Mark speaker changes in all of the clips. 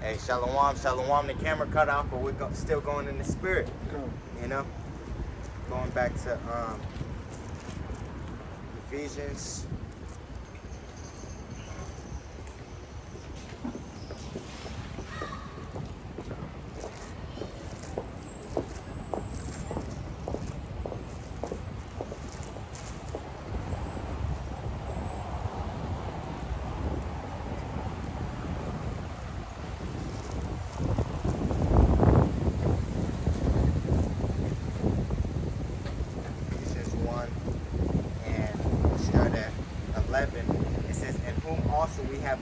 Speaker 1: Hey, shalom, shalom. The camera cut off, but we're still going in the spirit. You know, going back to Ephesians.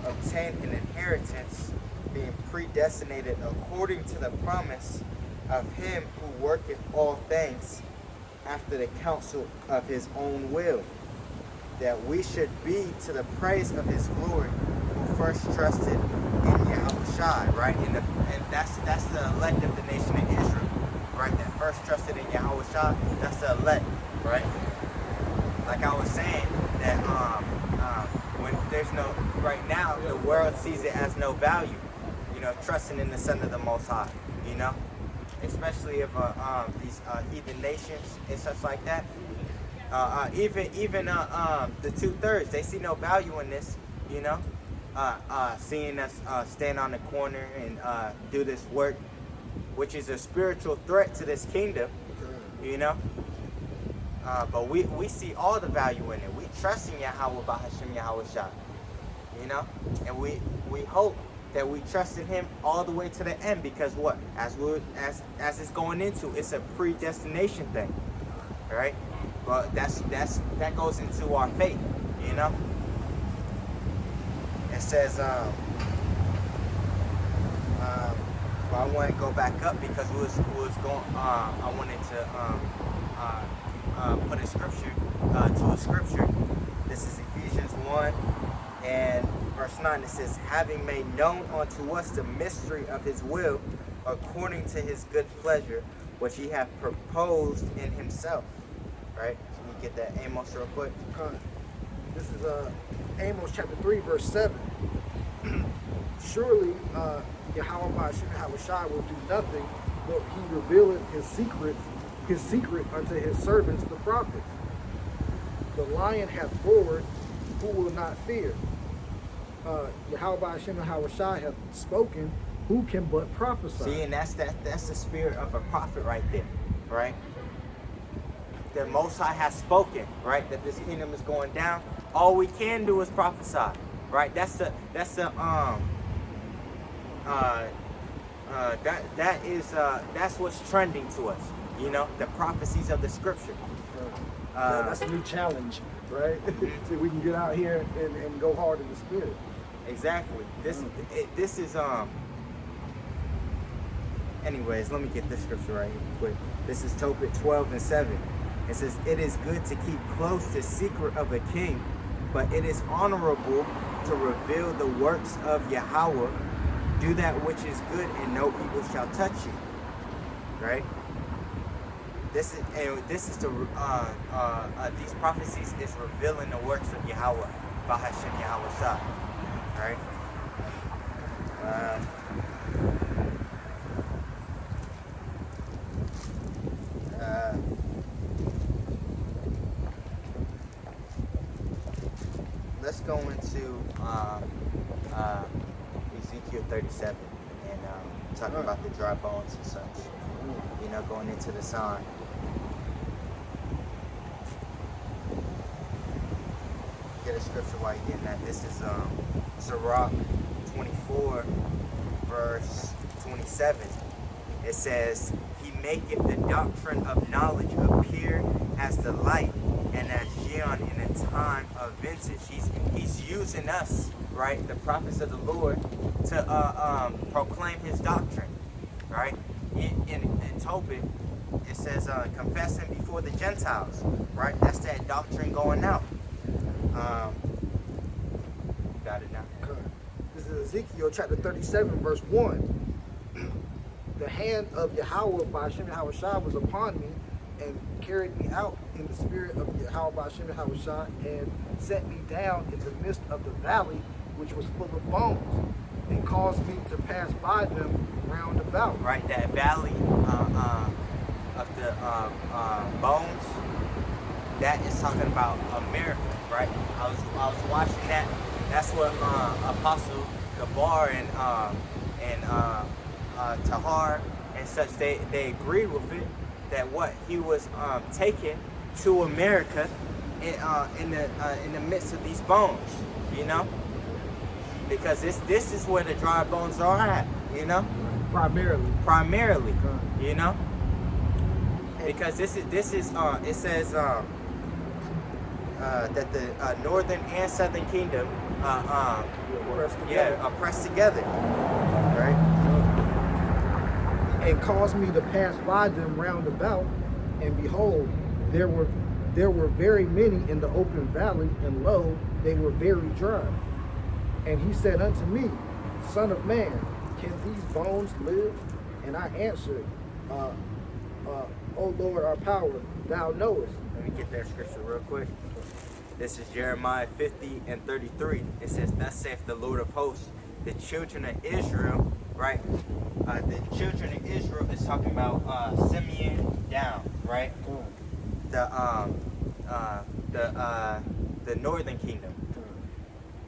Speaker 1: Obtained an inheritance, being predestinated according to the promise of him who worketh all things after the counsel of his own will, that we should be to the praise of his glory, who first trusted in YAHAWASHI, right? And that's the elect of the nation of Israel, right? That first trusted in YAHAWASHI, that's the elect, right? Like I was saying, that when there's no, right now, the world sees it as no value, you know, trusting in the Son of the Most High, you know, especially if these heathen nations and such like that. Even the 2/3, they see no value in this, you know, seeing us stand on the corner and do this work, which is a spiritual threat to this kingdom, you know. But we see all the value in it. We trust in Yahawah Bahashim YAHAWASHI, you know, and we hope that we trust in him all the way to the end, because what, as it's going into, it's a predestination thing, right? But that goes into our faith, you know. It says well, I want to go back up because we was going. I wanted to put a scripture to a scripture. This is Ephesians 1 and verse 9. It says, having made known unto us the mystery of his will, according to his good pleasure, which he hath proposed in himself. Right? So we get that Amos real quick.
Speaker 2: This is Amos chapter 3 verse 7. Surely Yahawah YAHAWASHI will do nothing, but he revealeth his secret unto his servants the prophets. The lion hath roared, who will not fear? Yahawah YAHAWASHI hath spoken, who can but prophesy?
Speaker 1: See, and that's the spirit of a prophet right there, right? The Most High has spoken, right? That this kingdom is going down. All we can do is prophesy, right? That's what's trending to us. You know, the prophecies of the scripture.
Speaker 2: That's a new challenge, right? So we can get out here and go hard in the spirit.
Speaker 1: Exactly. This is anyways, let me get this scripture right here quick. This is Pt5 12 and 7. It says, it is good to keep close the secret of a king, but it is honorable to reveal the works of Yahawah. Do that which is good, and no evil shall touch you. Right? This is the these prophecies is revealing the works of Yahawah Bahashim YAHAWASHI. Right? Let's go into Ezekiel 37 and talking about the dry bones and such. You know, going into the sign. Get a scripture while you're getting that. This is Sirach 24, verse 27. It says, he maketh the doctrine of knowledge appear as the light, and as Gion in a time of vintage. He's using us, right, the prophets of the Lord, to proclaim his doctrine, right? In Tobit, it says confessing before the Gentiles, right? That's that doctrine going out. Got it now.
Speaker 2: This is Ezekiel chapter 37 verse 1. The hand of Yahawah Bahashim YAHAWASHI was upon me, and carried me out in the spirit of Yahawah Bahashim YAHAWASHI, and set me down in the midst of the valley, which was full of bones. and caused me to pass by them round about.
Speaker 1: Right, that valley of the bones, that is talking about America, right? I was watching that. That's what Apostle Gabar and Tahar and such, they agreed with it, that what he was taken to America in the midst of these bones, you know, because this is where the dry bones are at, you know, primarily, you know, because this is it says that the northern and southern kingdom are pressed together, right?
Speaker 2: And caused me to pass by them round about, and behold, there were very many in the open valley, and lo, they were very dry. And he said unto me, Son of man, can these bones live? And I answered, O Lord, our power, thou knowest.
Speaker 1: Let me get that scripture real quick. This is Jeremiah 50:33. It says, Thus saith the Lord of hosts, the children of Israel, right? The children of Israel is talking about Simeon down, right? The northern kingdom.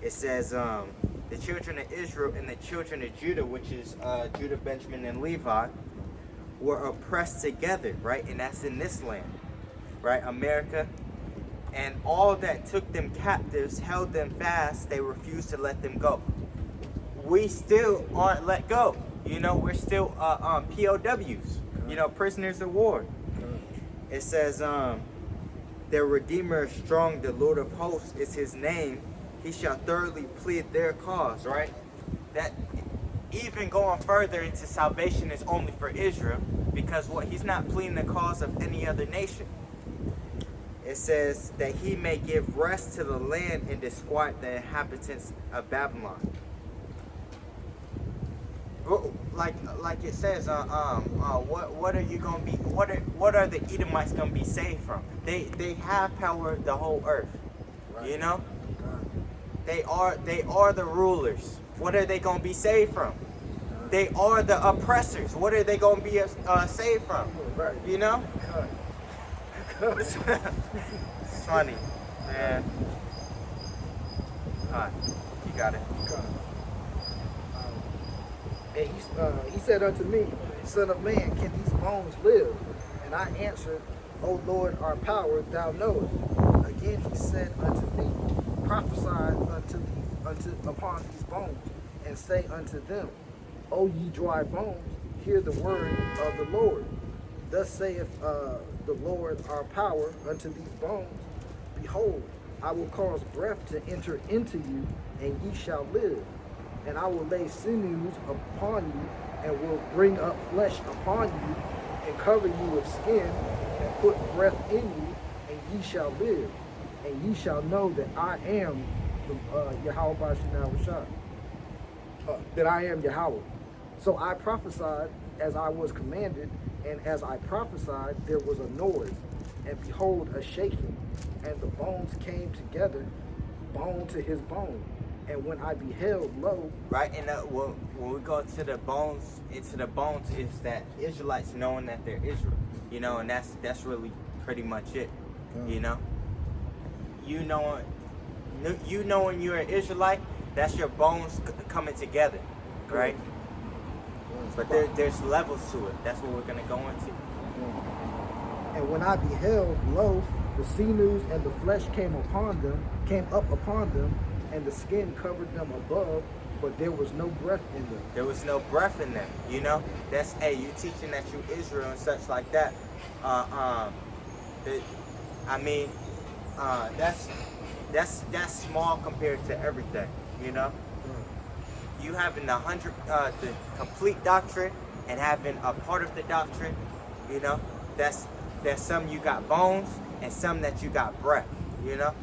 Speaker 1: It says the children of Israel and the children of Judah, which is Judah, Benjamin, and Levi, were oppressed together, right? And that's in this land, right? America. And all that took them captives held them fast. They refused to let them go. We still aren't let go. You know, we're still POWs, you know, prisoners of war. It says, their Redeemer is strong, the Lord of hosts is his name. He shall thoroughly plead their cause, right? That even going further into salvation is only for Israel, because what? He's not pleading the cause of any other nation. It says that he may give rest to the land and disquiet the inhabitants of Babylon. Like it says, what are you gonna be? What are the Edomites gonna be saved from? They have power of the whole earth, right. You know. They are the rulers. What are they gonna be saved from? They are the oppressors. What are they gonna be saved from?
Speaker 2: Right.
Speaker 1: You know. It's funny, man. Alright, you got it.
Speaker 2: And he said unto me, Son of man, can these bones live? And I answered, O Lord, our power, thou knowest. Again he said unto me, Prophesy upon these bones, and say unto them, O ye dry bones, hear the word of the Lord. Thus saith the Lord our power unto these bones, Behold, I will cause breath to enter into you, and ye shall live. And I will lay sinews upon you, and will bring up flesh upon you, and cover you with skin, and put breath in you, and ye shall live. And ye shall know that I am YAHAWASHI, that I am Yahweh. So I prophesied as I was commanded, and as I prophesied, there was a noise, and behold, a shaking, and the bones came together, bone to his bone. And when I beheld, lo,
Speaker 1: right, and when we go to the bones, into the bones, is that Israelites knowing that they're Israel, you know, and that's really pretty much it, you know. You knowing you're an Israelite, that's your bones coming together, right? But there's levels to it. That's what we're gonna go into.
Speaker 2: And when I beheld, lo, the sinews and the flesh came up upon them, and the skin covered them above, but there was no breath in them.
Speaker 1: There was no breath in them, you know? That's, hey, you teaching that you Israel and such like that. That's small compared to everything, you know? You having the complete doctrine and having a part of the doctrine, you know? There's some you got bones and some that you got breath, you know?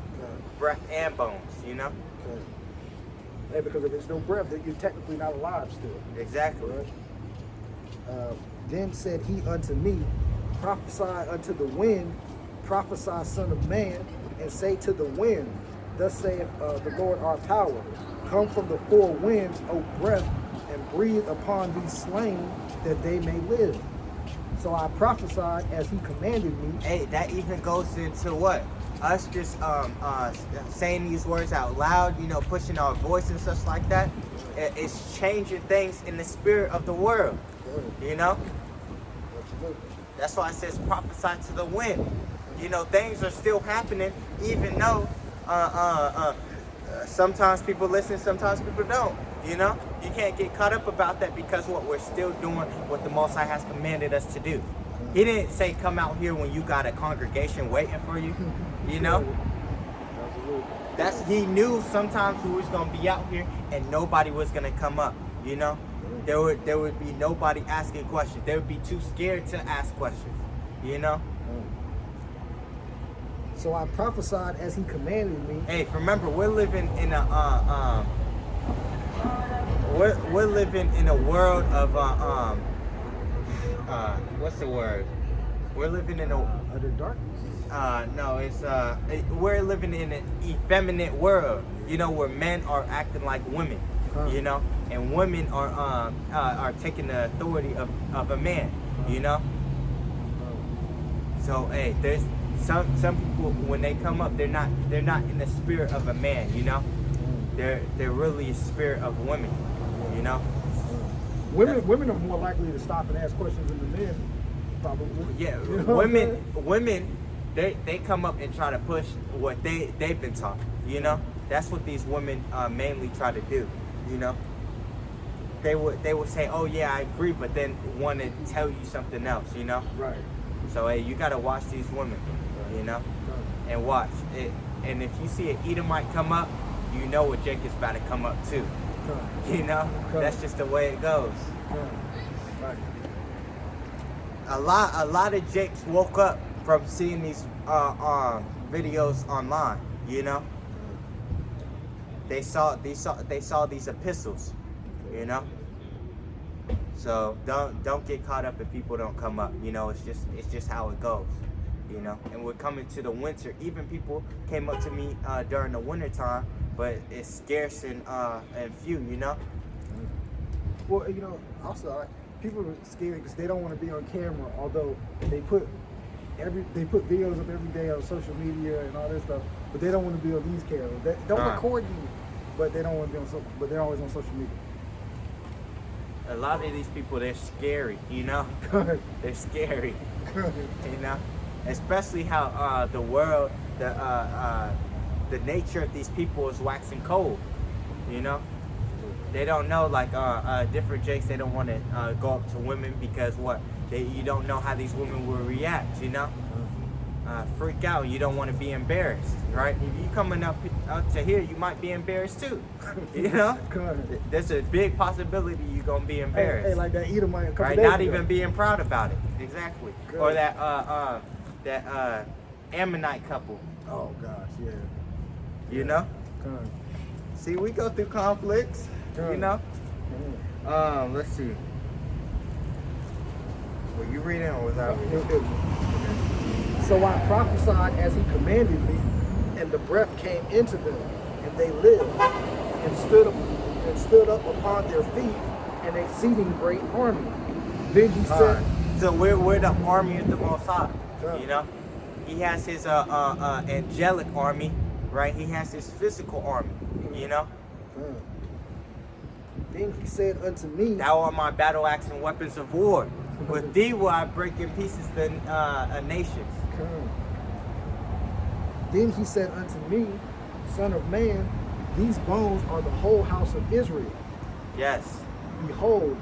Speaker 1: Breath and bones, you know?
Speaker 2: Yeah, because if there's no breath, then you're technically not alive still.
Speaker 1: Exactly.
Speaker 2: Right? Then said he unto me, Prophesy unto the wind, prophesy, son of man, and say to the wind, Thus saith the Lord our power, Come from the four winds, O breath, and breathe upon these slain, that they may live. So I prophesied as he commanded me.
Speaker 1: Hey, that even goes into what? Us just saying these words out loud, you know, pushing our voice and such like that. It's changing things in the spirit of the world, you know? That's why it says prophesy to the wind. You know, things are still happening, even though sometimes people listen, sometimes people don't. You know, you can't get caught up about that, because what we're still doing what the Most High has commanded us to do. He didn't say come out here when you got a congregation waiting for you. You know, he knew sometimes we was gonna be out here and nobody was gonna come up. You know, there would be nobody asking questions. They would be too scared to ask questions. You know.
Speaker 2: So I prophesied as he commanded me.
Speaker 1: Hey, remember, we're living in a we're living in a world of what's the word? We're living in
Speaker 2: Utter darkness.
Speaker 1: No, it's we're living in an effeminate world. You know, where men are acting like women. You know, and women are taking the authority of a man. You know. So hey, there's some people, when they come up, they're not in the spirit of a man. You know, they're really a spirit of women. You know,
Speaker 2: women are more likely to stop and ask questions than the men, probably.
Speaker 1: Yeah,
Speaker 2: you know
Speaker 1: women, they come up and try to push what they've been taught. You know, that's what these women mainly try to do. You know, they would say, oh yeah, I agree, but then want to tell you something else. You know,
Speaker 2: right?
Speaker 1: So hey, you gotta watch these women. You know, and watch it. And if you see an Edomite come up, you know what Jacob's about to come up too. You know, that's just the way it goes.
Speaker 2: Right.
Speaker 1: A lot of Jakes woke up from seeing these videos online. You know, they saw these epistles. You know, so don't get caught up if people don't come up. You know, it's just how it goes. You know, and we're coming to the winter. Even people came up to me during the winter time, but it's scarce and few. You know.
Speaker 2: Well, you know, also people are scared because they don't want to be on camera. Although they put videos up every day on social media and all this stuff, but they don't want to be on these cameras. They don't record you, but they don't want to be on. But they're always on social media.
Speaker 1: A lot of these people, they're scary. You know, they're scary. You know. Especially how the world, the nature of these people is waxing cold. You know, they don't know, like different Jakes. They don't want to go up to women because you don't know how these women will react. You know, freak out. You don't want to be embarrassed, right? If you coming up to here, you might be embarrassed too. You know, there's a big possibility you're gonna be embarrassed.
Speaker 2: Hey, like that Edomite,
Speaker 1: right? Not even being proud about it. Exactly. Good. Or that Ammonite couple.
Speaker 2: Oh gosh, yeah.
Speaker 1: You know? See, we go through conflicts. You know? Let's see. Were you reading or was I reading?
Speaker 2: So I prophesied as he commanded me, and the breath came into them, and they lived, and stood up upon their feet, an exceeding great army. Then he said,
Speaker 1: so we're the army of the Most High. You know, he has his angelic army, right? He has his physical army. You know.
Speaker 2: Then he said unto me,
Speaker 1: thou art my battle axe and weapons of war. With thee will I break in pieces the nations.
Speaker 2: Then he said unto me, Son of man, these bones are the whole house of Israel.
Speaker 1: Yes.
Speaker 2: Behold,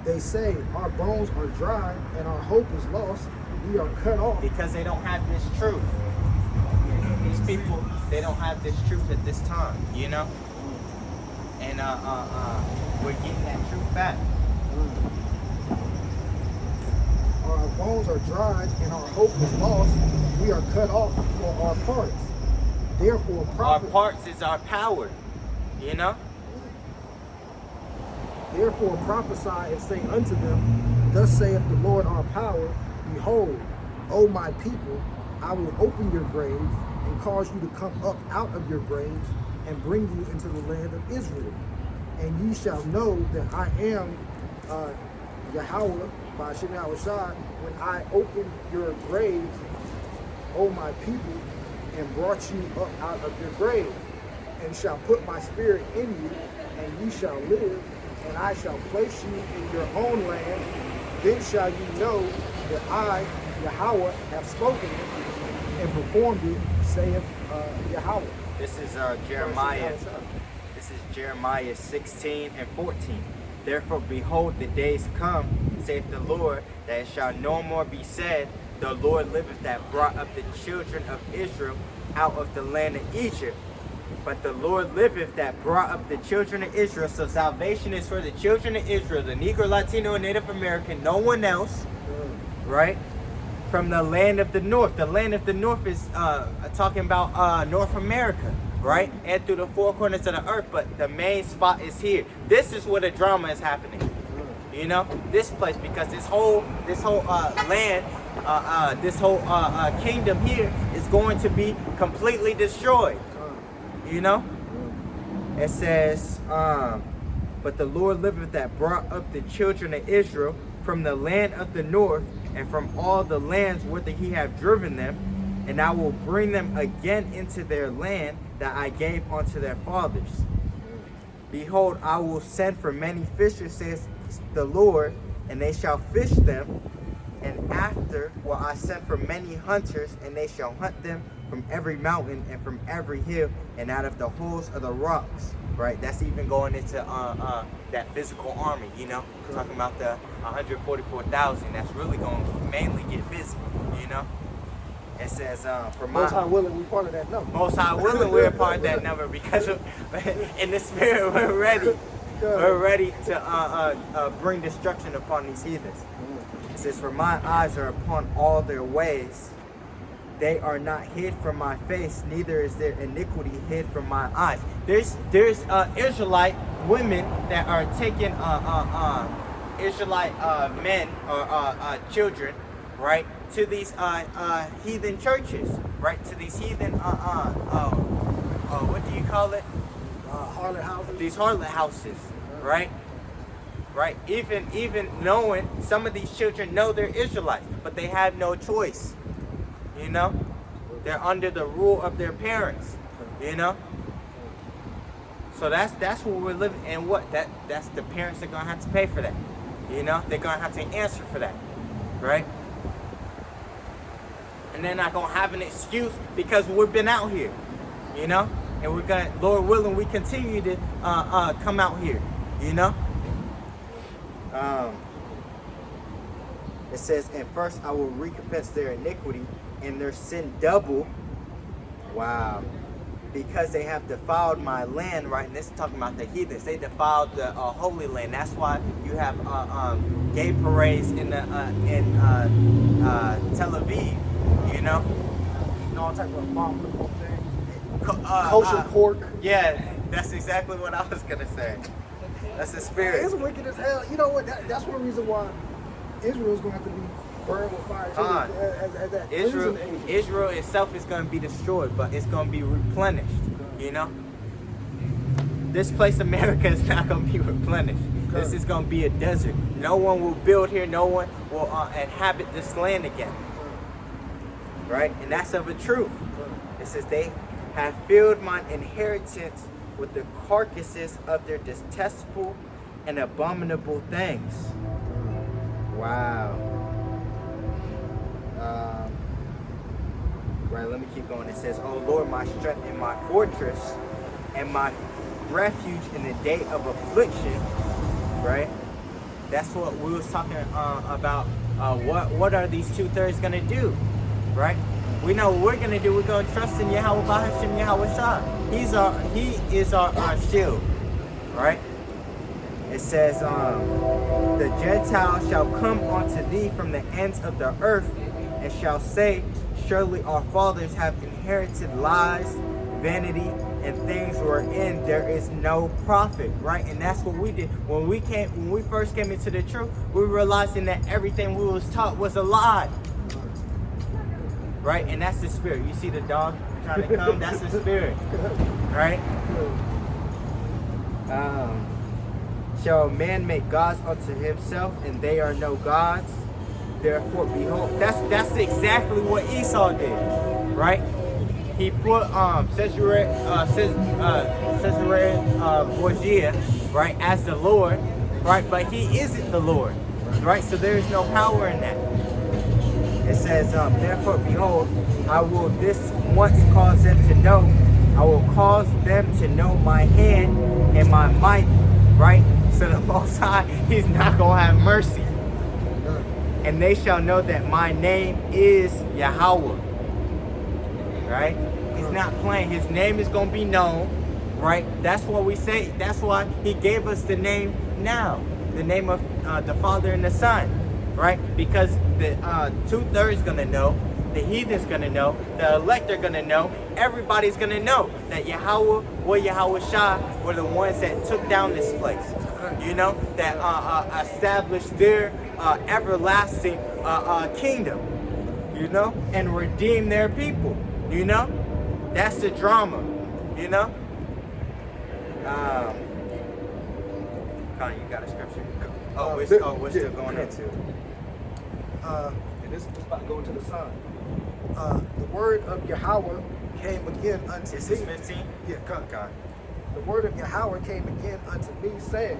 Speaker 2: they say, our bones are dry and our hope is lost. We are cut off.
Speaker 1: Because they don't have this truth. These people, they don't have this truth at this time, you know? And we're getting that truth back.
Speaker 2: Our bones are dried and our hope is lost. We are cut off for our parts. Therefore,
Speaker 1: our parts is our power, you know?
Speaker 2: Therefore prophesy and say unto them, thus saith the Lord our power, behold, O my people, I will open your graves and cause you to come up out of your graves, and bring you into the land of Israel. And ye shall know that I am Yahawah, by YAHAWASHI, when I opened your graves, O my people, and brought you up out of your grave, and shall put my spirit in you, and ye shall live, and I shall place you in your own land. Then shall you know that I, Yahawah, have spoken it and performed it, saith Yahawah.
Speaker 1: This is Jeremiah. This is Jeremiah 16 and 14. Therefore, behold, the days come, saith the Lord, that it shall no more be said, the Lord liveth that brought up the children of Israel out of the land of Egypt. But the Lord liveth that brought up the children of Israel. So salvation is for the children of Israel, the Negro, Latino, and Native American, no one else, right? From the land of the north. The land of the north is talking about North America, right? And through the four corners of the earth, but the main spot is here. This is where the drama is happening. You know, this place, because this whole land, this whole kingdom here is going to be completely destroyed. You know, it says, but the Lord liveth that brought up the children of Israel from the land of the north and from all the lands whither he hath driven them, and I will bring them again into their land that I gave unto their fathers. Behold, I will send for many fishers, says the Lord, and they shall fish them. And after will I send for many hunters, and they shall hunt them from every mountain and from every hill and out of the holes of the rocks. Right? That's even going into that physical army, you know? Talking about the 144,000. That's really going to mainly get busy, you know? It says, for my...
Speaker 2: Most High willing, we're part of that number.
Speaker 1: Most High willing, we're part of that number, because in the spirit, we're ready. We're ready to bring destruction upon these heathens. It says, for my eyes are upon all their ways. They are not hid from my face, neither is their iniquity hid from my eyes. There's Israelite women that are taking Israelite men or children, right, to these heathen churches, right, to these heathen what do you call it?
Speaker 2: Harlot houses.
Speaker 1: These harlot houses, right? Right? Even knowing some of these children know they're Israelites, but they have no choice. You know? They're under the rule of their parents. You know? So that's what we're living, and that's the parents that are gonna have to pay for that. You know? They're gonna have to answer for that. Right? And they're not gonna have an excuse because we've been out here. You know? And we're gonna, Lord willing, we continue to come out here. You know? It says, and first I will recompense their iniquity and their sin double. Wow. Because they have defiled my land, right? And this is talking about the heathens. They defiled the Holy Land. That's why you have gay parades in Tel Aviv, you know?
Speaker 2: And all type of abominable things. Kosher pork.
Speaker 1: Yeah, that's exactly what I was going to say. That's the spirit.
Speaker 2: It's wicked as hell. You know what? That's one reason why Israel's going to have to be burned with fire. As that
Speaker 1: Israel itself is going to be destroyed, but it's going to be replenished. You know, this place, America, is not going to be replenished. This is going to be a desert. No one will build here. No one will inhabit this land again. Right, and that's of a truth. It says they have filled mine inheritance with the carcasses of their detestable and abominable things. Wow. Right, let me keep going. It says, oh Lord, my strength and my fortress and my refuge in the day of affliction. Right? That's what we was talking about. What are these 2/3 going to do? Right? We know what we're going to do. We're going to trust in Yahawah Bahashim YAHAWASHI. He is our shield. Right? It says, the Gentiles shall come unto thee from the ends of the earth, and shall say, surely our fathers have inherited lies, vanity, and things wherein there is no profit. Right? And that's what we did. When we first came into the truth, we were realizing that everything we was taught was a lie. Right? And that's the spirit. You see the dog trying to come? That's the spirit. right? Shall a man make gods unto himself, and they are no gods? Therefore, behold, that's exactly what Esau did, right? He put Caesarea Borgia, right, as the Lord, right? But he isn't the Lord, right? So there is no power in that. It says, therefore, behold, I will this once cause them to know. I will cause them to know my hand and my might, right? So the Most High, he's not going to have mercy. And they shall know that my name is Yahawah, right? He's not playing. His name is going to be known, right? That's what we say. That's why he gave us the name now. The name of the Father and the Son, right? Because the 2/3 going to know. The heathen's going to know. The elect are going to know. Everybody's going to know that Yahawah or YAHAWASHI were the ones that took down this place. You know, that established their everlasting kingdom, you know, and redeem their people, you know. That's the drama, you know. Connie, you got a scripture? We're still going into.
Speaker 2: And this is about to go into the Son. The word of Yahawah came again unto
Speaker 1: This
Speaker 2: me.
Speaker 1: is 15?
Speaker 2: Yeah, come.
Speaker 1: God.
Speaker 2: The word of Yahawah came again unto me, saying,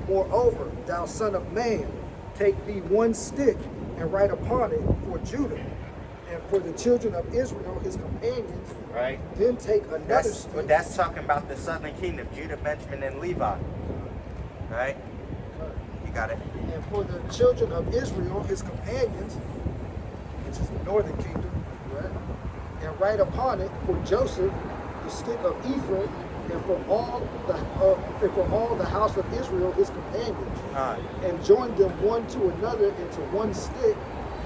Speaker 2: moreover, thou son of man, take thee one stick and write upon it for Judah and for the children of Israel, his companions.
Speaker 1: Right.
Speaker 2: Then take another stick.
Speaker 1: That's talking about the southern kingdom, Judah, Benjamin, and Levi. Right? You got it.
Speaker 2: And for the children of Israel, his companions, which is the northern kingdom, right? And write upon it for Joseph the stick of Ephraim, and for all the house of Israel, his companions, and join them one to another into one stick,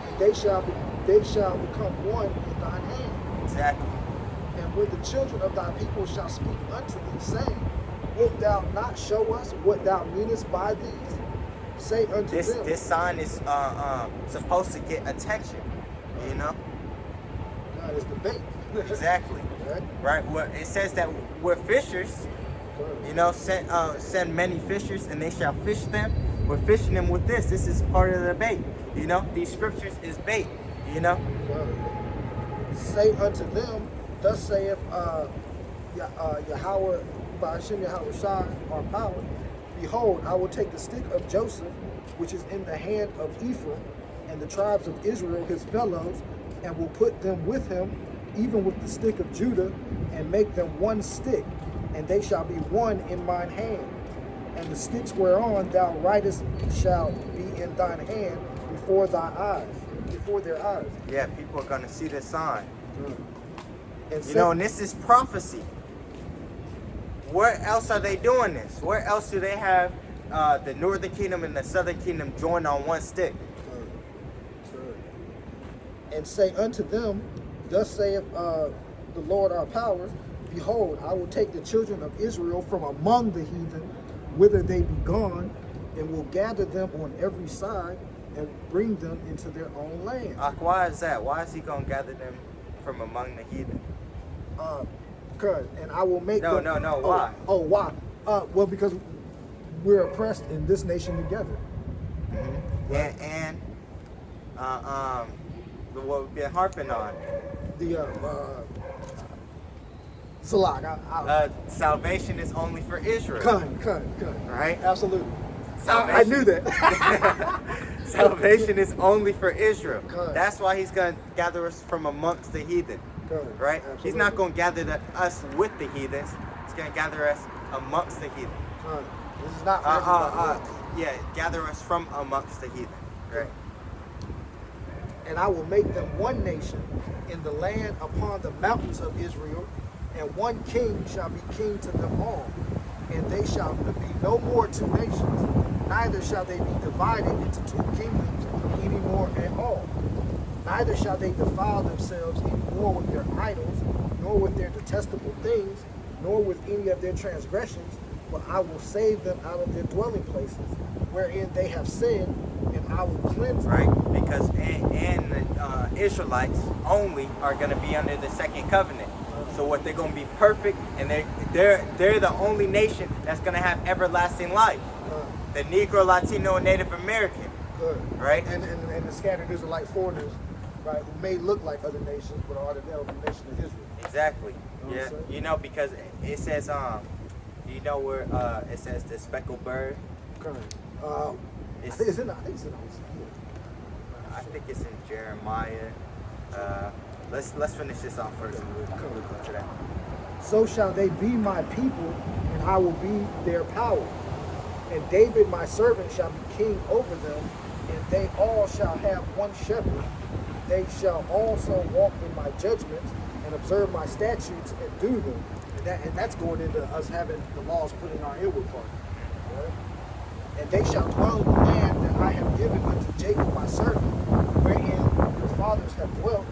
Speaker 2: and they shall become one in thine hand.
Speaker 1: Exactly.
Speaker 2: And when the children of thy people shall speak unto thee, saying, wilt thou not show us what thou meanest by these? Say unto them.
Speaker 1: This sign is supposed to get attention, you know.
Speaker 2: God is the bait.
Speaker 1: Exactly. Right. Well, it says that we're fishers. You know, send many fishers, and they shall fish them. We're fishing them with this. This is part of the bait. You know, these scriptures is bait. You know.
Speaker 2: Say unto them, thus saith Yahawah, by Hashem Yahawashi, our power. Behold, I will take the stick of Joseph, which is in the hand of Ephraim, and the tribes of Israel, his fellows, and will put them with him, even with the stick of Judah, and make them one stick, and they shall be one in mine hand. And the sticks whereon thou writest shall be in thine hand before their eyes.
Speaker 1: Yeah, people are gonna see this sign.
Speaker 2: And
Speaker 1: you know, and this is prophecy. Where else are they doing this? Where else do they have the northern kingdom and the southern kingdom joined on one stick?
Speaker 2: And say unto them, thus saith the Lord our power, behold, I will take the children of Israel from among the heathen, whither they be gone, and will gather them on every side, and bring them into their own land.
Speaker 1: Why is that? Why is he going to gather them from among the heathen?
Speaker 2: And I will make them...
Speaker 1: No, why?
Speaker 2: Why? Well, because we're oppressed in this nation together.
Speaker 1: Mm-hmm. Right? And what we've been harping on.
Speaker 2: Salag.
Speaker 1: Salvation is only for Israel.
Speaker 2: Come.
Speaker 1: Right?
Speaker 2: Absolutely. I knew that.
Speaker 1: Salvation is only for Israel.
Speaker 2: Come.
Speaker 1: That's why he's going to gather us from amongst the heathen.
Speaker 2: Come.
Speaker 1: Right?
Speaker 2: Absolutely.
Speaker 1: He's not going to gather us with the heathens. He's going to gather us amongst the heathen.
Speaker 2: Come. This is not for everybody.
Speaker 1: Yeah, gather us from amongst the heathen. Right.
Speaker 2: And I will make them one nation in the land upon the mountains of Israel, and one king shall be king to them all. And they shall be no more two nations, neither shall they be divided into two kingdoms any more at all. Neither shall they defile themselves any more with their idols, nor with their detestable things, nor with any of their transgressions, but I will save them out of their dwelling places, wherein they have sinned, and I will cleanse them.
Speaker 1: Right, because the Israelites only are going to be under the second covenant. So So what, they're gonna be perfect, and they're the only nation that's gonna have everlasting life. The Negro, Latino, and Native American.
Speaker 2: Good.
Speaker 1: Right?
Speaker 2: And the scattered Israelite foreigners, right, who may look like other nations, but are the nation of Israel.
Speaker 1: Exactly.
Speaker 2: You know
Speaker 1: Yeah.
Speaker 2: what I'm saying?
Speaker 1: You know, because it says do you know where it says the speckled bird?
Speaker 2: Okay. I think it's in Hosea.
Speaker 1: I think it's in Jeremiah. Let's finish this off first, and we'll come to that.
Speaker 2: So shall they be my people, and I will be their power. And David my servant shall be king over them, and they all shall have one shepherd. They shall also walk in my judgments, and observe my statutes, and do them. And that's going into us having the laws put in our inward part. Right? And they shall dwell in the land that I have given unto Jacob my servant, wherein your fathers have dwelt,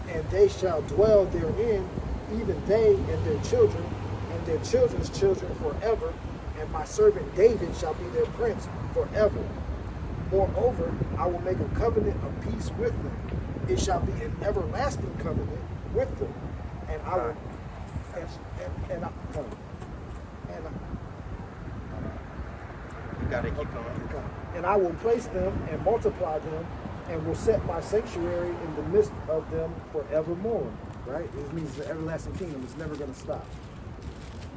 Speaker 2: and they shall dwell therein, even they and their children, and their children's children forever, and my servant David shall be their prince forever. Moreover, I will make a covenant of peace with them. It shall be an everlasting covenant with them, and I will,
Speaker 1: You gotta keep going.
Speaker 2: and I will place them and multiply them, and will set my sanctuary in the midst of them forevermore. Right? This means the everlasting kingdom is never going to stop.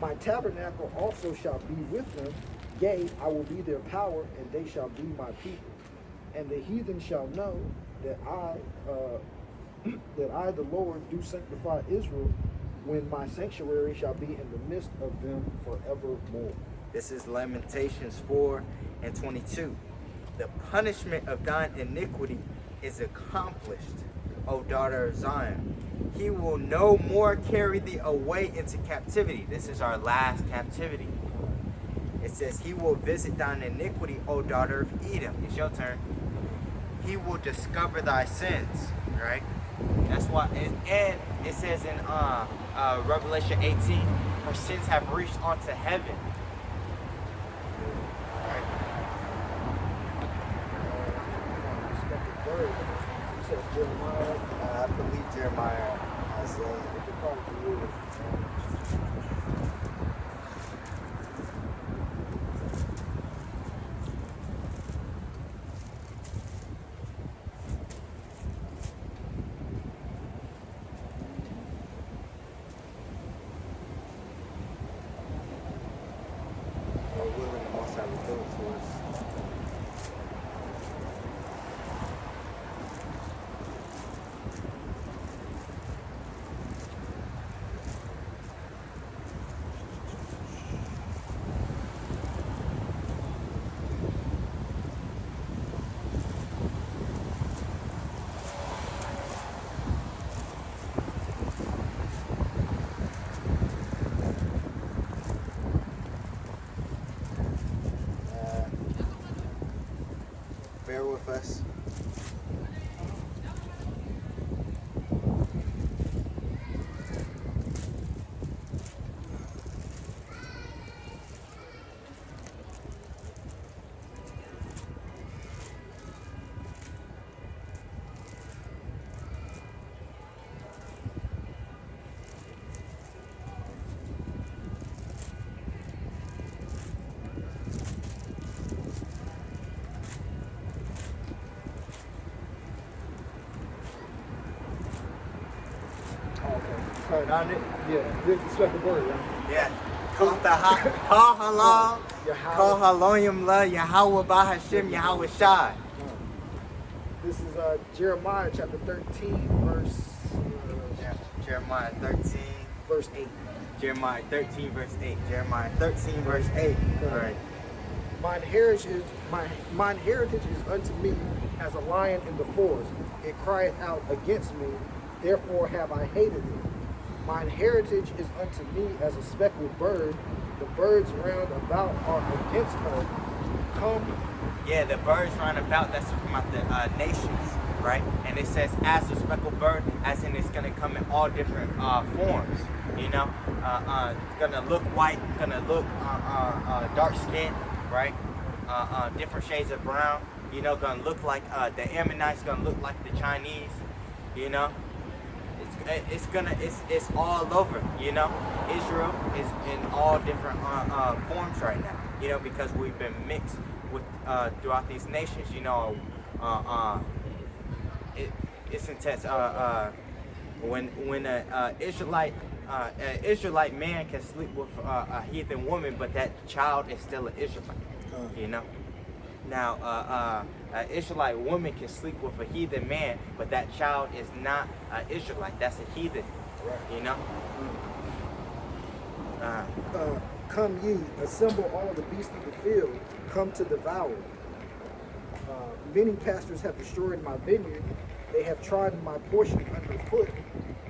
Speaker 2: My tabernacle also shall be with them. Yea, I will be their power, and they shall be my people. And the heathen shall know that I, the Lord, do sanctify Israel, when my sanctuary shall be in the midst of them forevermore.
Speaker 1: This is Lamentations 4:22. The punishment of thine iniquity is accomplished, O daughter of Zion. He will no more carry thee away into captivity. This is our last captivity. It says, he will visit thine iniquity, O daughter of Edom. It's your turn. He will discover thy sins, right? That's why, and it says in Revelation 18, her sins have reached onto heaven. Right?
Speaker 2: You said Jeremiah.
Speaker 1: I believe Jeremiah has willing and most I reveal to us. Bear with us.
Speaker 2: Found it? Yeah, this is the second word, right?
Speaker 1: Yeah. Call halal, call haloyim la, YAHAWAH Hashem, YAHAWASHI.
Speaker 2: This is Jeremiah chapter 13,
Speaker 1: Jeremiah 13.
Speaker 2: verse 8.
Speaker 1: Jeremiah 13, verse 8. Jeremiah 13, verse 8. All right.
Speaker 2: Mine heritage is unto me as a lion in the forest. It crieth out against me, therefore have I hated it. Mine heritage is unto me as a speckled bird. The birds round about are against her. Come.
Speaker 1: Yeah, the birds round about, that's talking about the nations, right? And it says as a speckled bird, as in it's going to come in all different forms, you know? Going to look white, going to look dark skin, right? Different shades of brown, you know, going to look like the Ammonites, going to look like the Chinese, you know? it's all over. You know, Israel is in all different forms right now. You know, because we've been mixed with throughout these nations. You know, it's intense. When an Israelite man can sleep with a heathen woman, but that child is still an Israelite. You know. Now, an Israelite woman can sleep with a heathen man, but that child is not an Israelite. That's a heathen.
Speaker 2: Right.
Speaker 1: You know.
Speaker 2: Come ye, assemble all the beasts of the field, come to devour. Many pastors have destroyed my vineyard. They have trodden my portion underfoot.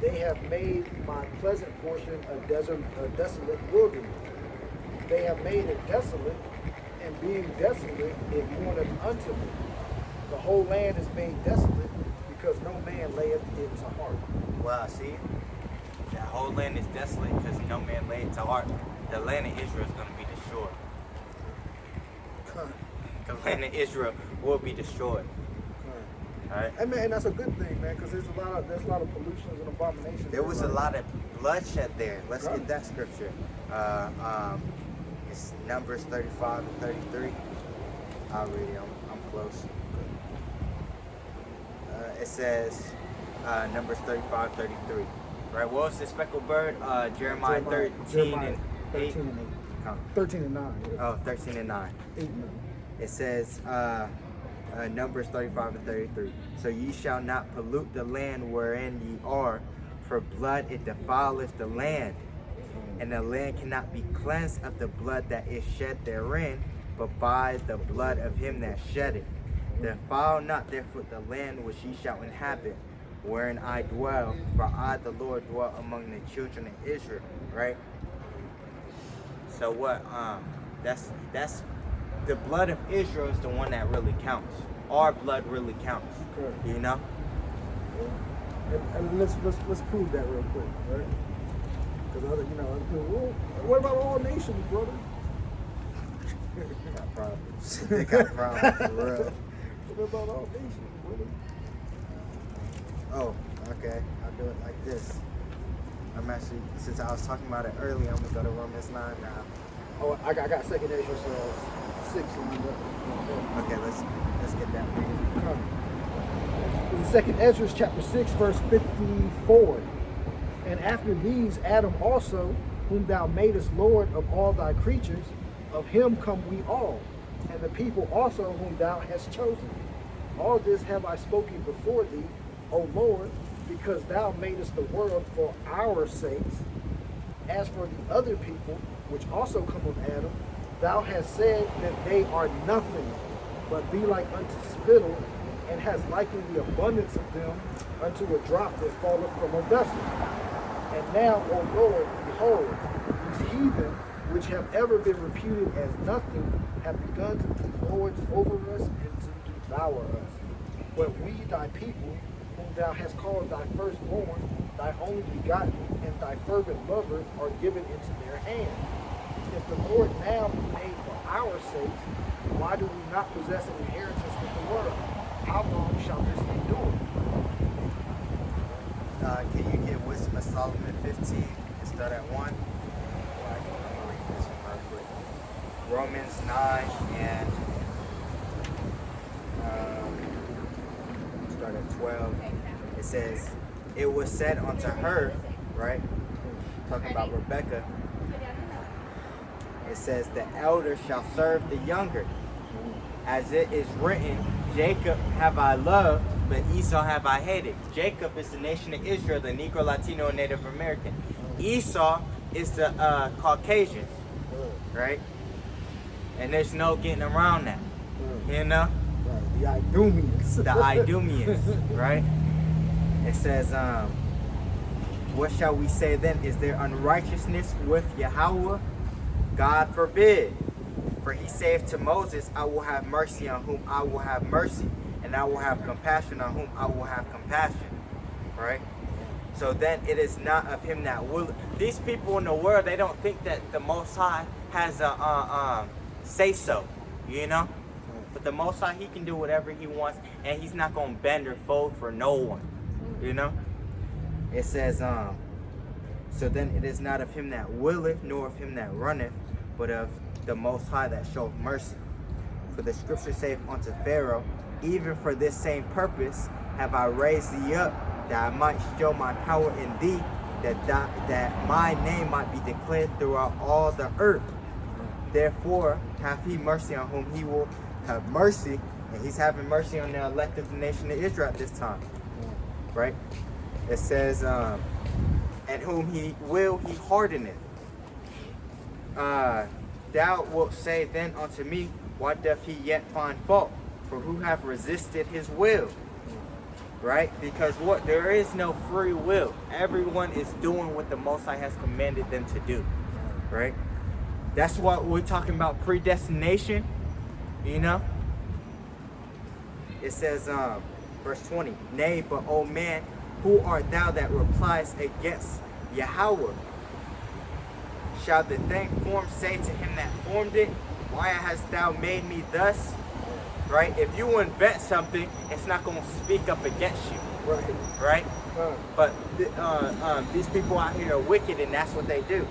Speaker 2: They have made my pleasant portion a desolate wilderness. They have made it desolate, and being desolate, it mourneth unto me. The whole land is made desolate, because no man layeth it to heart.
Speaker 1: Well, see, that whole land is desolate because no man laid it to heart. The land of Israel is going to be destroyed. The land of Israel will be destroyed. Right.
Speaker 2: And man, that's a good thing, man, because there's a lot of pollutions and abominations.
Speaker 1: There was a lot of bloodshed there. Let's get that scripture. It's Numbers 35 and 33. I'll read it. I'm close. It says Numbers 35, 33. Right. What was the speckled bird? Jeremiah 13 and 8.
Speaker 2: 13 and 9. Yes.
Speaker 1: Oh, 13 and 9.
Speaker 2: 8 and 9.
Speaker 1: It says Numbers 35 and 33. So ye shall not pollute the land wherein ye are, for blood it defileth the land, and the land cannot be cleansed of the blood that is shed therein, but by the blood of him that shed it. Defile not therefore the land which ye shall inhabit, wherein I dwell, for I the Lord dwell among the children of Israel. Right? So what? That's the blood of Israel is the one that really counts. Our blood really counts.
Speaker 2: Correct.
Speaker 1: You know?
Speaker 2: And let's prove that real quick, right? Because other people, well, what about all nations, brother?
Speaker 1: They got problems. They got problems for real.
Speaker 2: What about all nations, brother?
Speaker 1: Oh, okay. I'll do it like this. I'm actually, since I was talking about it earlier, I'm gonna go to Romans 9 now.
Speaker 2: Oh, I got second Ezra 6.
Speaker 1: Okay, let's get that reading.
Speaker 2: In second Ezra chapter 6, verse 54. And after these, Adam also, whom thou madest Lord of all thy creatures, of him come we all, and the people also whom thou hast chosen. All this have I spoken before thee, O Lord, because thou madest the world for our sakes. As for the other people, which also come of Adam, thou hast said that they are nothing, but be like unto spittle, and hast likened the abundance of them unto a drop that falleth from a vessel. And now, O Lord, behold, these heathen, which have ever been reputed as nothing, have begun to be lords over us and to devour us. But we, thy people, whom thou hast called thy firstborn, thy only begotten, and thy fervent lovers, are given into their hands. If the Lord now be made for our sakes, why do we not possess an inheritance with the world? How long shall this endure?
Speaker 1: Can you get Wisdom of Solomon 15 and start at 1? I'm gonna read this one real quick. Romans 9 and start at 12. It says, it was said unto her, right? Talking about Rebecca. It says, the elder shall serve the younger. As it is written, Jacob have I loved, but Esau have I hated. Jacob is the nation of Israel, the Negro, Latino, and Native American. Esau is the Caucasians, right? And there's no getting around that, you know?
Speaker 2: The Idumeans.
Speaker 1: The Idumeans, right? It says, what shall we say then? Is there unrighteousness with Yahawah? God forbid. For he saith to Moses, I will have mercy on whom I will have mercy, and I will have compassion on whom I will have compassion. Right? So then it is not of him that will. These people in the world, they don't think that the Most High has a say so, you know? But the Most High, he can do whatever he wants, and he's not going to bend or fold for no one, you know? It says, so then it is not of him that willeth, nor of him that runneth, but of the Most High that showeth mercy. For the scripture saith unto Pharaoh, even for this same purpose have I raised thee up, that I might show my power in thee, that my name might be declared throughout all the earth. Therefore hath he mercy on whom he will have mercy, and he's having mercy on the elect of the nation of Israel at this time. Right? It says, and whom he will, he hardeneth. Thou wilt say then unto me, why doth he yet find fault? For who have resisted his will? Right? Because what? There is no free will. Everyone is doing what the Most High has commanded them to do. Right? That's what we're talking about, predestination. You know? It says, verse 20, nay, but O man, who art thou that replies against Yahawah? Shall the thing formed say to him that formed it, why hast thou made me thus? Right? If you invent something, it's not going to speak up against you.
Speaker 2: Right.
Speaker 1: Right? But these people out here are wicked, and that's what they do.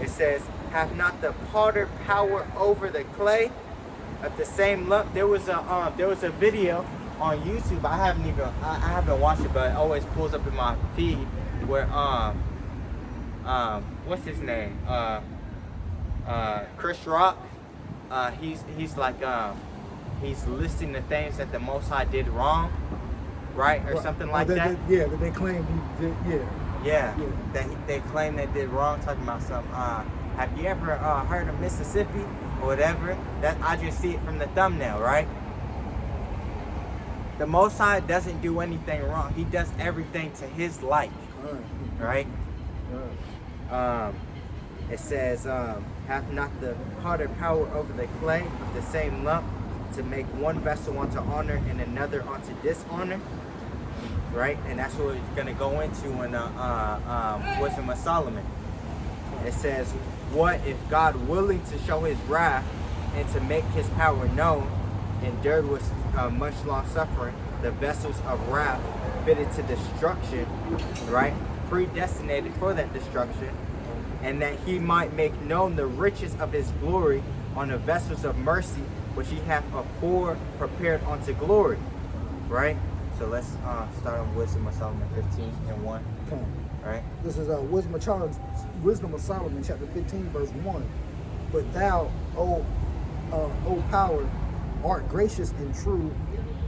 Speaker 1: It says, have not the potter power over the clay of the same lump? There was a video on YouTube. I haven't watched it, but it always pulls up in my feed where what's his name? Chris Rock. He's like he's listing the things that the Most High did wrong, right, or something like that.
Speaker 2: That they claim he did.
Speaker 1: Yeah. That they claim they did wrong. Talking about some. Have you ever heard of Mississippi or whatever? That I just see it from the thumbnail, right? The Most High doesn't do anything wrong. He does everything to His like, right? It says, hath not the potter power over the clay of the same lump to make one vessel unto honor and another unto dishonor, right? And that's what it's going to go into in Wisdom of Solomon. It says, what if God, willing to show His wrath and to make His power known, endured with much long suffering the vessels of wrath fitted to destruction, right? Predestinated for that destruction, and that He might make known the riches of His glory on the vessels of mercy which He hath afore prepared unto glory, right? So let's start on Wisdom of Solomon 15:1.
Speaker 2: Okay.
Speaker 1: Right?
Speaker 2: This is Wisdom of Solomon, chapter 15, verse 1. But thou, O power, art gracious and true,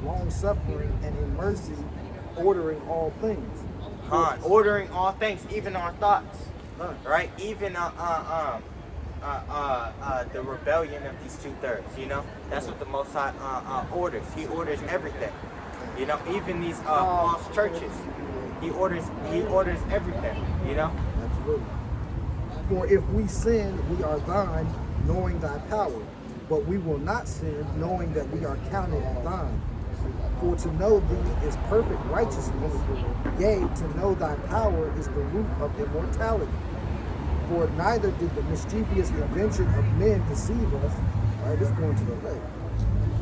Speaker 2: long-suffering and in mercy, ordering all things.
Speaker 1: Ordering all things, even our thoughts. Right? Even the rebellion of these 2/3, you know? That's what the Most High orders. He orders everything. You know, even these false churches. He orders everything, you know?
Speaker 2: Absolutely. For if we sin, we are thine, knowing thy power. But we will not sin, knowing that we are counted thine. For to know thee is perfect righteousness, yea, to know thy power is the root of immortality. For neither did the mischievous invention of men deceive us, all right, this is going to the left,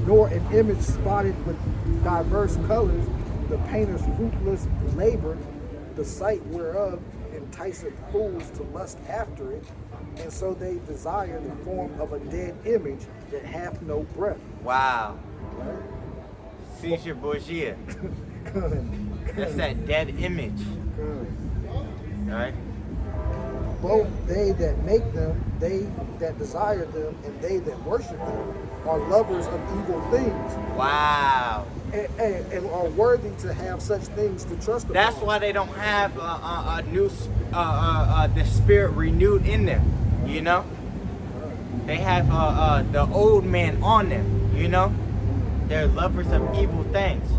Speaker 2: nor an image spotted with diverse colors, the painter's fruitless labor, the sight whereof enticeth fools to lust after it, and so they desire the form of a dead image that hath no breath.
Speaker 1: Wow.
Speaker 2: Right?
Speaker 1: Caesar Borgia.
Speaker 2: Good.
Speaker 1: That's that dead image.
Speaker 2: Good.
Speaker 1: Right?
Speaker 2: Both they that make them, they that desire them, and they that worship them are lovers of evil things.
Speaker 1: Wow.
Speaker 2: And are worthy to have such things to trust upon.
Speaker 1: That's why they don't have a new the spirit renewed in them, you know? They have the old man on them, you know? They're lovers of evil things.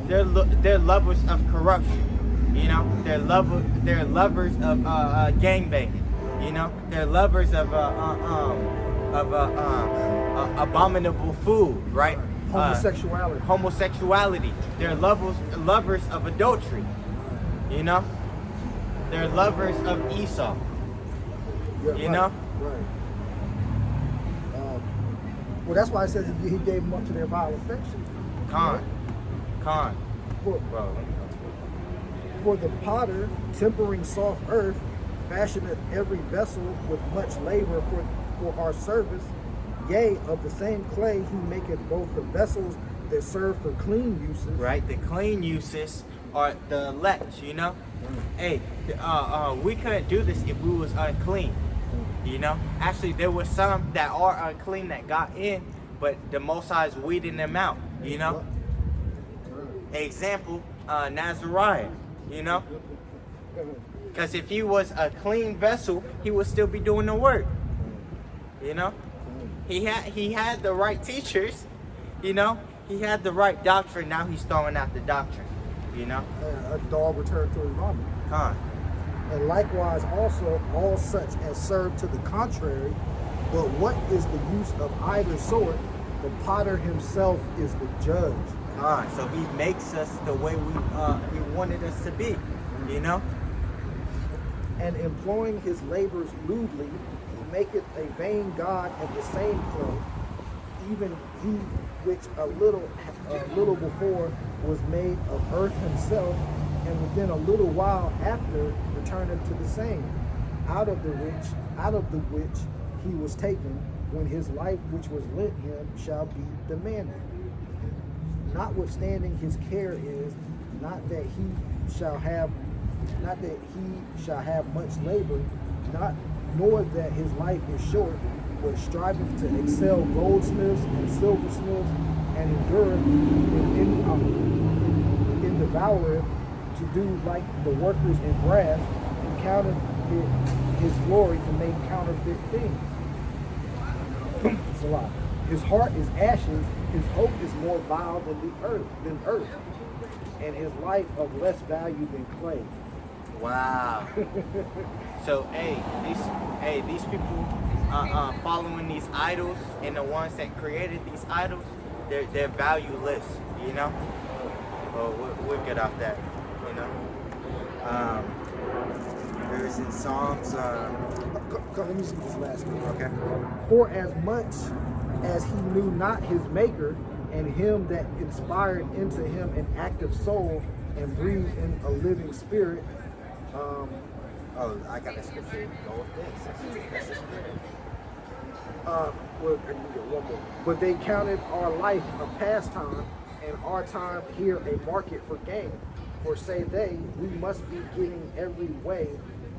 Speaker 1: They're lovers of corruption, you know? They're lovers of gangbanging, you know? They're lovers of abominable food, right? Homosexuality. They're lovers of adultery, you know? They're lovers of Esau, you know?
Speaker 2: Right. Well, that's why it says he gave them up to their vile affections.
Speaker 1: Con.
Speaker 2: Well,
Speaker 1: Bro.
Speaker 2: For the potter, tempering soft earth, fashioneth every vessel with much labor for our service. Yea, of the same clay he maketh both the vessels that serve for clean uses.
Speaker 1: Right, the clean uses are the elect, you know. Hey, we couldn't do this if we was unclean, you know. Actually, there were some that are unclean that got in, but the Most High is weeding them out, you know. Example, Nazariah, you know. Because if he was a clean vessel, he would still be doing the work, you know. He had the right teachers, you know. He had the right doctrine. Now he's throwing out the doctrine, you know.
Speaker 2: A dog returned to his vomit. And likewise also all such as serve to the contrary. But what is the use of either sort? The potter himself is the judge.
Speaker 1: So he makes us the way he wanted us to be, you know.
Speaker 2: And employing his labors lewdly, he maketh a vain god of the same clay, even he which a little before was made of earth himself, and within a little while after returneth to the same, out of the which he was taken, when his life which was lent him shall be demanded. Notwithstanding his care is not that he shall have much labor, nor that his life is short, but striveth to excel goldsmiths and silversmiths, and endureth in devoureth to do like the workers in brass, and counteth it his glory to make counterfeit things. It's a lot. His heart is ashes, his hope is more vile than earth, and his life of less value than clay.
Speaker 1: Wow. So these people following these idols, and the ones that created these idols, they're valueless, you know. Well, we'll get off that, you know. There's in Psalms.
Speaker 2: Let me just get this last one.
Speaker 1: Okay.
Speaker 2: For as much as he knew not his maker, and him that inspired into him an active soul and breathed in a living spirit.
Speaker 1: I got a scripture. Go with this. That's the spirit.
Speaker 2: Well, I can get one more. But they counted our life a pastime, and our time here a market for gain. For say they, we must be getting every way,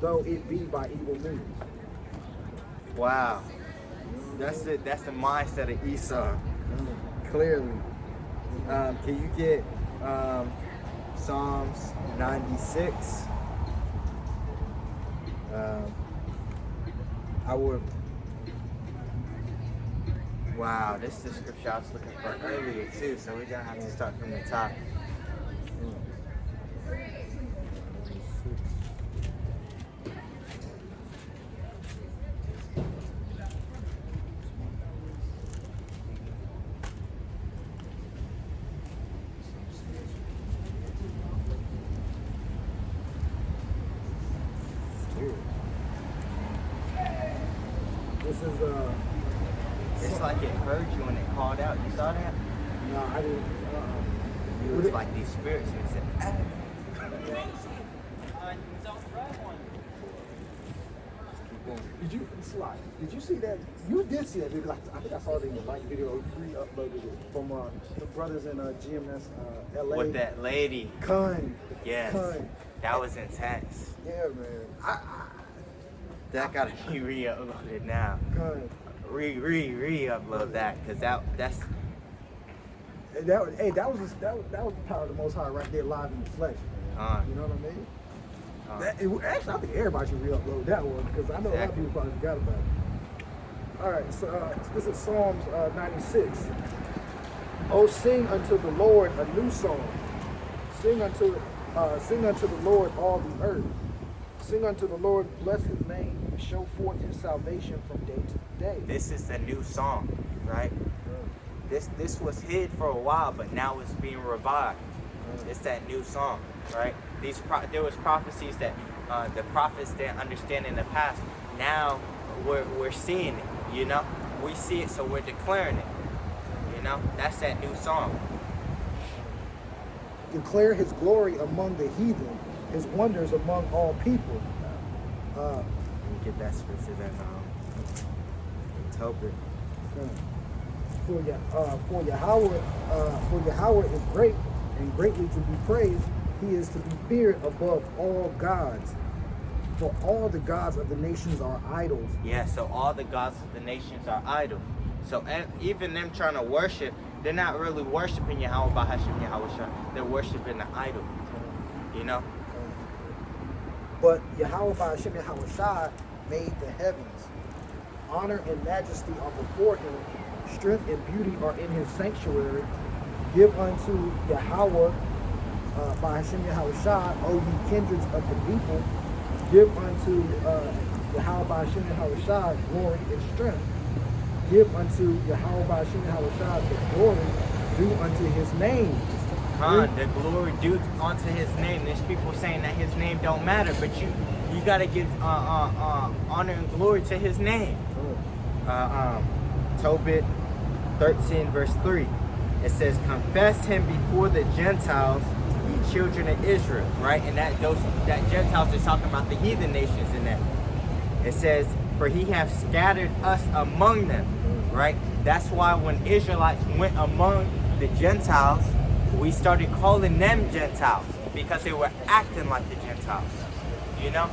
Speaker 2: though it be by evil means.
Speaker 1: Wow. That's the mindset of Esau. Clearly. Can you get Psalms 96? I would. Wow, this is the scripture I was looking for earlier too, so we're gonna have to start from the top.
Speaker 2: This is
Speaker 1: It's like it heard you when it called out. You saw that?
Speaker 2: no, I didn't.
Speaker 1: It was like these spirits, and it said, "Ah."
Speaker 2: Did you slide? Did you see that? You did see that because I think I saw it in the like video. Re-uploaded it from the brothers in GMS LA.
Speaker 1: With that lady.
Speaker 2: Kun.
Speaker 1: Yes.
Speaker 2: Kun.
Speaker 1: That was intense.
Speaker 2: Yeah, man.
Speaker 1: That gotta be re-uploaded now.
Speaker 2: Kun.
Speaker 1: Re-upload that, cause that's.
Speaker 2: That was the power of the Most High right there, live in the flesh. You know what I mean? Actually, I think everybody should re-upload that one because I know a lot of people probably forgot about it. All right, so this is Psalms 96. Oh, sing unto the Lord a new song. Sing unto the Lord all the earth. Sing unto the Lord, bless his name, and show forth his salvation from day to day.
Speaker 1: This is the new song, right? This was hid for a while, but now it's being revived. It's that new song, right? There was prophecies that the prophets didn't understand in the past. Now we're seeing it, you know? We see it, so we're declaring it. You know? That's that new song.
Speaker 2: Declare his glory among the heathen, his wonders among all people.
Speaker 1: Let me get that scripture then. Tobit.
Speaker 2: For Yahawah is great and greatly to be praised. He is to be feared above all gods. For all the gods of the nations are idols.
Speaker 1: Yeah, so all the gods of the nations are idols. So even them trying to worship, they're not really worshiping Yahawah Bahashim Yahawashah. They're worshiping the idol. You know?
Speaker 2: But Yahawah Bahashim Yahawashah made the heavens. Honor and majesty are before him. Strength and beauty are in his sanctuary. Give unto Yahawah Bahashim Yahawashah, O ye kindreds of the people. Give unto Yahawah Bahashim Yahawashah glory and strength. Give unto Yahawah Bahashim Yahawashah the glory due unto his name.
Speaker 1: The glory due unto his name. There's people saying that his name don't matter, but you gotta give honor and glory to his name. Tobit 13 verse 3. It says, confess him before the Gentiles, ye children of Israel, right? And that Gentiles is talking about the heathen nations in that. It says, for he hath scattered us among them, right? That's why when Israelites went among the Gentiles, we started calling them Gentiles because they were acting like the Gentiles, you know?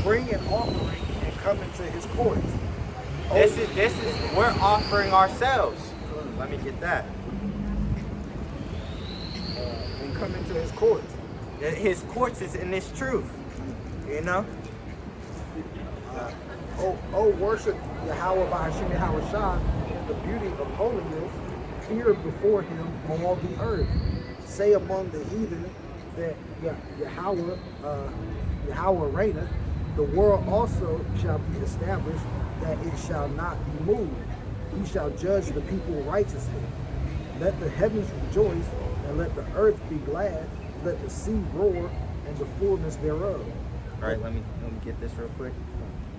Speaker 2: Bring an offering and come into his courts.
Speaker 1: This is we're offering ourselves. Let me get that.
Speaker 2: And come into his courts.
Speaker 1: His courts is in this truth, you know?
Speaker 2: Worship Yahawah Bahashim Yahawashah in the beauty of holiness. Fear before him all the earth. Say among the heathen that Yahawah reigneth. The world also shall be established, that it shall not be moved. He shall judge the people righteously. Let the heavens rejoice, and let the earth be glad. Let the sea roar, and the fullness thereof.
Speaker 1: All right, let me get this real quick.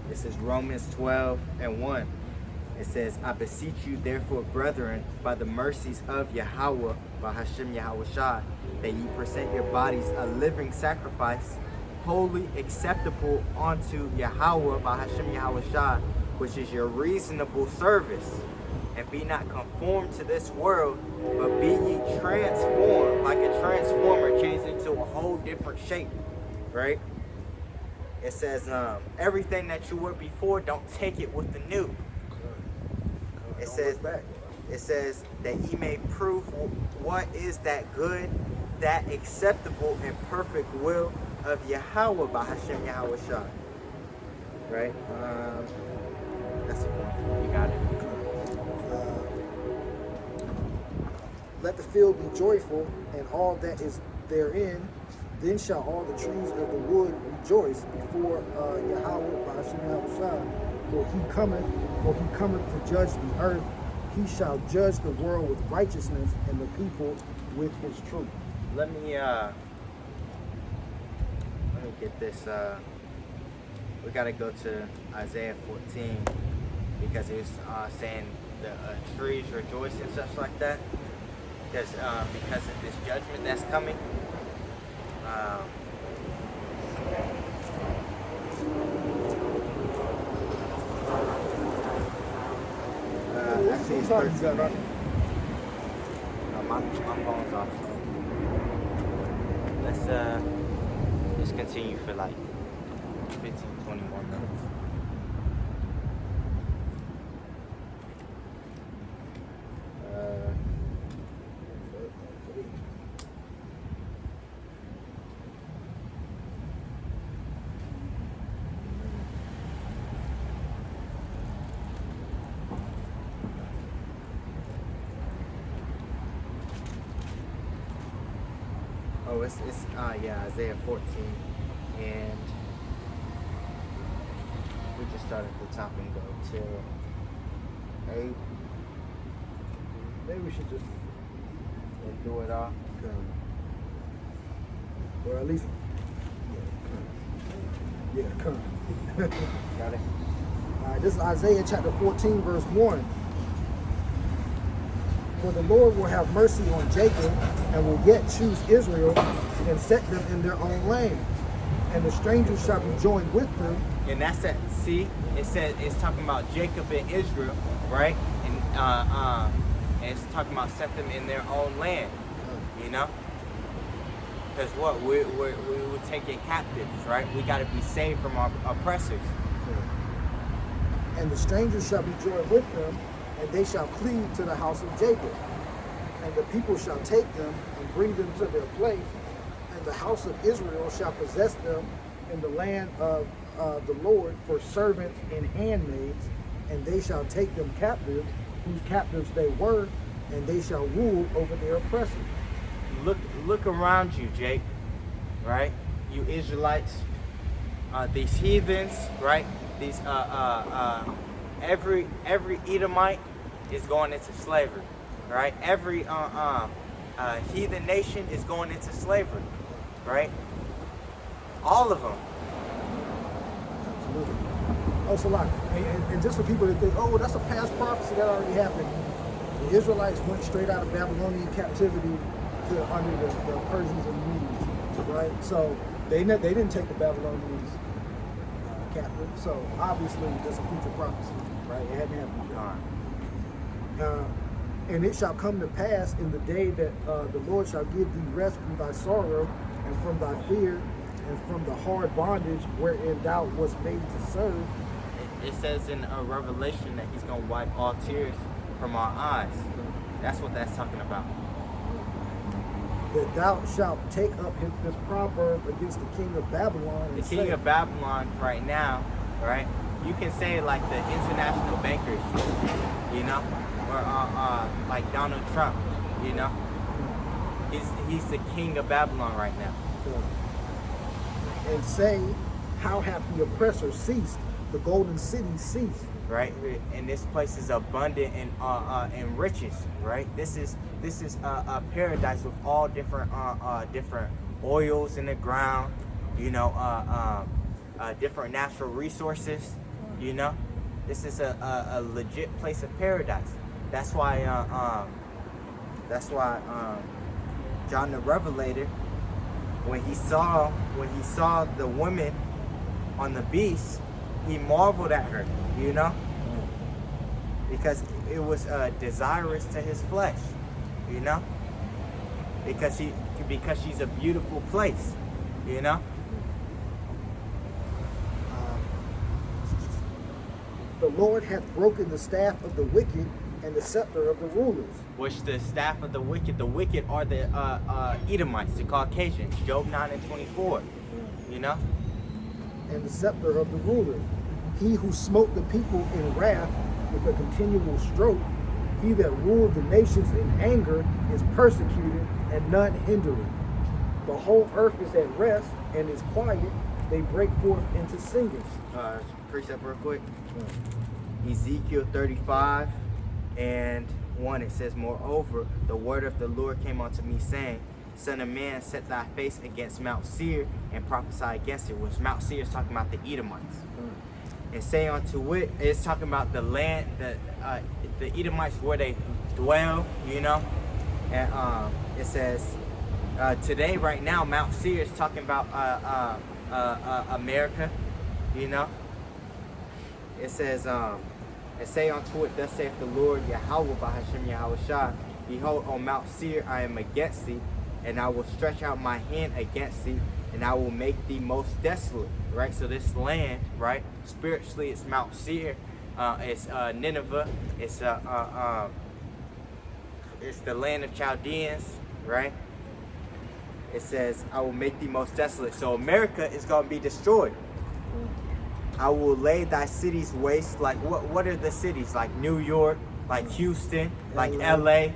Speaker 1: This is Romans 12:1. It says, I beseech you therefore, brethren, by the mercies of Yahawah, Bahashim Yahawashah, that ye present your bodies a living sacrifice, holy, acceptable unto Yahawah, Bahashim Yahawashah, which is your reasonable service. And be not conformed to this world, but be ye transformed, like a transformer changed into a whole different shape, right? It says, everything that you were before, don't take it with the new. It says that ye may prove what is that good, that acceptable and perfect will of Yahawah Bahashim Yahawashah. Right? That's the point. You got it.
Speaker 2: Let the field be joyful, and all that is therein. Then shall all the trees of the wood rejoice before Yahawah Bahashim Yahawashah. For he cometh to judge the earth. He shall judge the world with righteousness, and the people with his truth.
Speaker 1: Let me get this. We gotta go to Isaiah 14 because it's saying the trees rejoice and such like that. Because of this judgment that's coming. Actually, it's 13. My phone's off. Let's continue for like 15-20 more minutes. Oh, it's Isaiah 14, and we just start at the top and go till 8.
Speaker 2: Maybe we should just
Speaker 1: do it all.
Speaker 2: Or at least, come.
Speaker 1: Got it.
Speaker 2: All right, this is Isaiah chapter 14, verse 1. For the Lord will have mercy on Jacob and will yet choose Israel and set them in their own land. And the strangers shall be joined with them.
Speaker 1: And that's that. See, it says it's talking about Jacob and Israel, right? And it's talking about set them in their own land. You know, because what we were taken captives, right? We got to be saved from our oppressors.
Speaker 2: And the strangers shall be joined with them, and they shall cleave to the house of Jacob. And the people shall take them and bring them to their place, and the house of Israel shall possess them in the land of the Lord for servants and handmaids, and they shall take them captives, whose captives they were, and they shall rule over their oppressors.
Speaker 1: Look around you, Jake, right? You Israelites, these heathens, right? These every Edomite is going into slavery, right? Every heathen nation is going into slavery, right? All of them.
Speaker 2: Absolutely. Oh, so like, and just for people that think, oh, well, that's a past prophecy that already happened. The Israelites went straight out of Babylonian captivity to under the Persians and Medes, right? So they didn't take the Babylonians captive. So obviously, that's a future prophecy, right? It hadn't happened yet. And it shall come to pass in the day that the Lord shall give thee rest from thy sorrow and from thy fear and from the hard bondage wherein thou wast made to serve.
Speaker 1: It says in Revelation that he's going to wipe all tears from our eyes. That's what that's talking about.
Speaker 2: That thou shalt take up this proverb against the king of Babylon.
Speaker 1: The king of Babylon right now, right? You can say like the international bankers, you know, or like Donald Trump, you know. He's the king of Babylon right now.
Speaker 2: And say, how hath the oppressor ceased? The golden city ceased.
Speaker 1: Right, and this place is abundant in riches. Right, this is a paradise with all different different oils in the ground. You know, different natural resources. You know, this is a legit place of paradise. That's why John the Revelator, when he saw the woman on the beast, he marveled at her, you know, because it was desirous to his flesh, you know, because she's a beautiful place, you know.
Speaker 2: The Lord hath broken the staff of the wicked and the scepter of the rulers.
Speaker 1: Which the staff of the wicked are the Edomites, the Caucasians, Job 9:24, you know.
Speaker 2: And the scepter of the rulers. He who smote the people in wrath with a continual stroke, he that ruled the nations in anger is persecuted and none hindereth. The whole earth is at rest and is quiet. They break forth into singing.
Speaker 1: Precept real quick. Ezekiel 35 and 1, it says, moreover, the word of the Lord came unto me, saying, Son of man, set thy face against Mount Seir and prophesy against it. Which Mount Seir is talking about the Edomites. And say unto it, it's talking about the land, the Edomites where they dwell, you know. And it says, today, right now, Mount Seir is talking about America, you know. It says, and say unto it, thus saith the Lord, YAHAWAH, YAHAWASHI, behold, on Mount Seir I am against thee, and I will stretch out my hand against thee, and I will make thee most desolate. Right? So this land, right? Spiritually, it's Mount Seir, it's Nineveh, it's the land of Chaldeans, right? It says, I will make thee most desolate. So America is going to be destroyed. I will lay thy cities waste. Like what are the cities? Like New York, like Houston, like LA.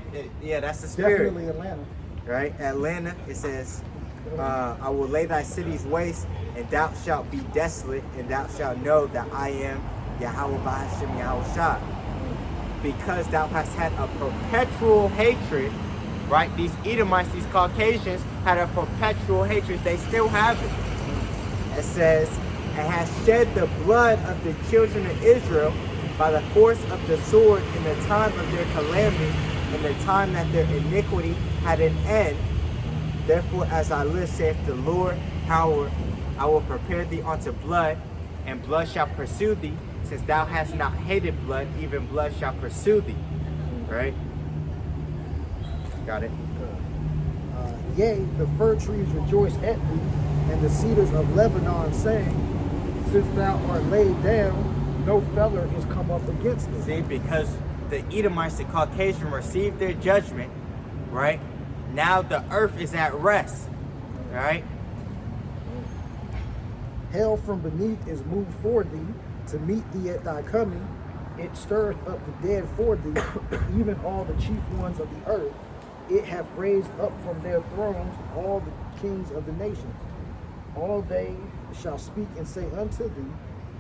Speaker 1: Yeah, that's the spirit.
Speaker 2: Definitely Atlanta.
Speaker 1: Right? Atlanta, it says, I will lay thy cities waste, and thou shalt be desolate, and thou shalt know that I am YAHAWAH YAHAWASHI. Because thou hast had a perpetual hatred, right? These Edomites, these Caucasians had a perpetual hatred. They still have it. It says, and has shed the blood of the children of Israel by the force of the sword in the time of their calamity, in the time that their iniquity had an end. Therefore, as I live, saith the Lord, how I will prepare thee unto blood, and blood shall pursue thee. Since thou hast not hated blood, even blood shall pursue thee. Right? Got it?
Speaker 2: Yea, the fir trees rejoice at thee, and the cedars of Lebanon saying, since thou art laid down, no feller is come up against thee.
Speaker 1: See, because the Edomites, the Caucasian, received their judgment, right? Now the earth is at rest, right?
Speaker 2: Hell from beneath is moved for thee, to meet thee at thy coming. It stirreth up the dead for thee, even all the chief ones of the earth. It hath raised up from their thrones all the kings of the nations. All they shall speak and say unto thee,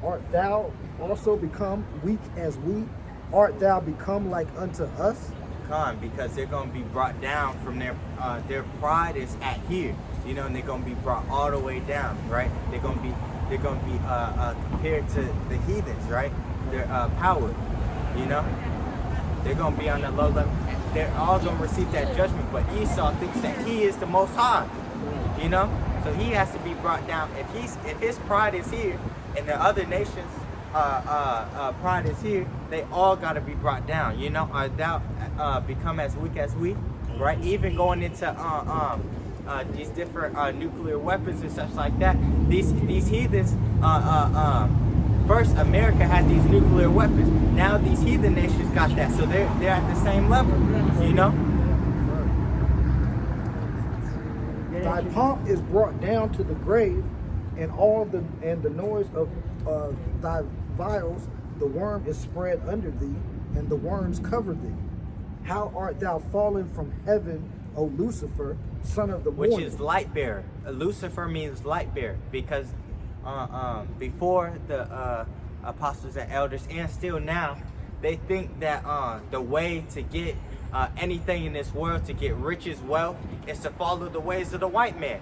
Speaker 2: art thou also become weak as we? Art thou become like unto us?
Speaker 1: Because they're going to be brought down from their pride is at here, you know, and they're going to be brought all the way down, right? They're going to be compared to the heathens, right? Their power, you know, they're going to be on the low level. They're all going to receive that judgment, but Esau thinks that he is the Most High, you know, so he has to be brought down. If his pride is here, and the other nations' pride is here, they all got to be brought down, you know. Thou become as weak as we, right? Even going into these different nuclear weapons and such like that. These heathens. First, America had these nuclear weapons. Now these heathen nations got that, so they're at the same level, you know.
Speaker 2: Thy pomp is brought down to the grave, and the noise of thy vials, the worm is spread under thee, and the worms cover thee. How art thou fallen from heaven, O Lucifer, son of the morning?
Speaker 1: Which is light bearer. Lucifer means light bearer, because before the apostles and elders, and still now, they think that the way to get anything in this world, to get riches, wealth, is to follow the ways of the white man,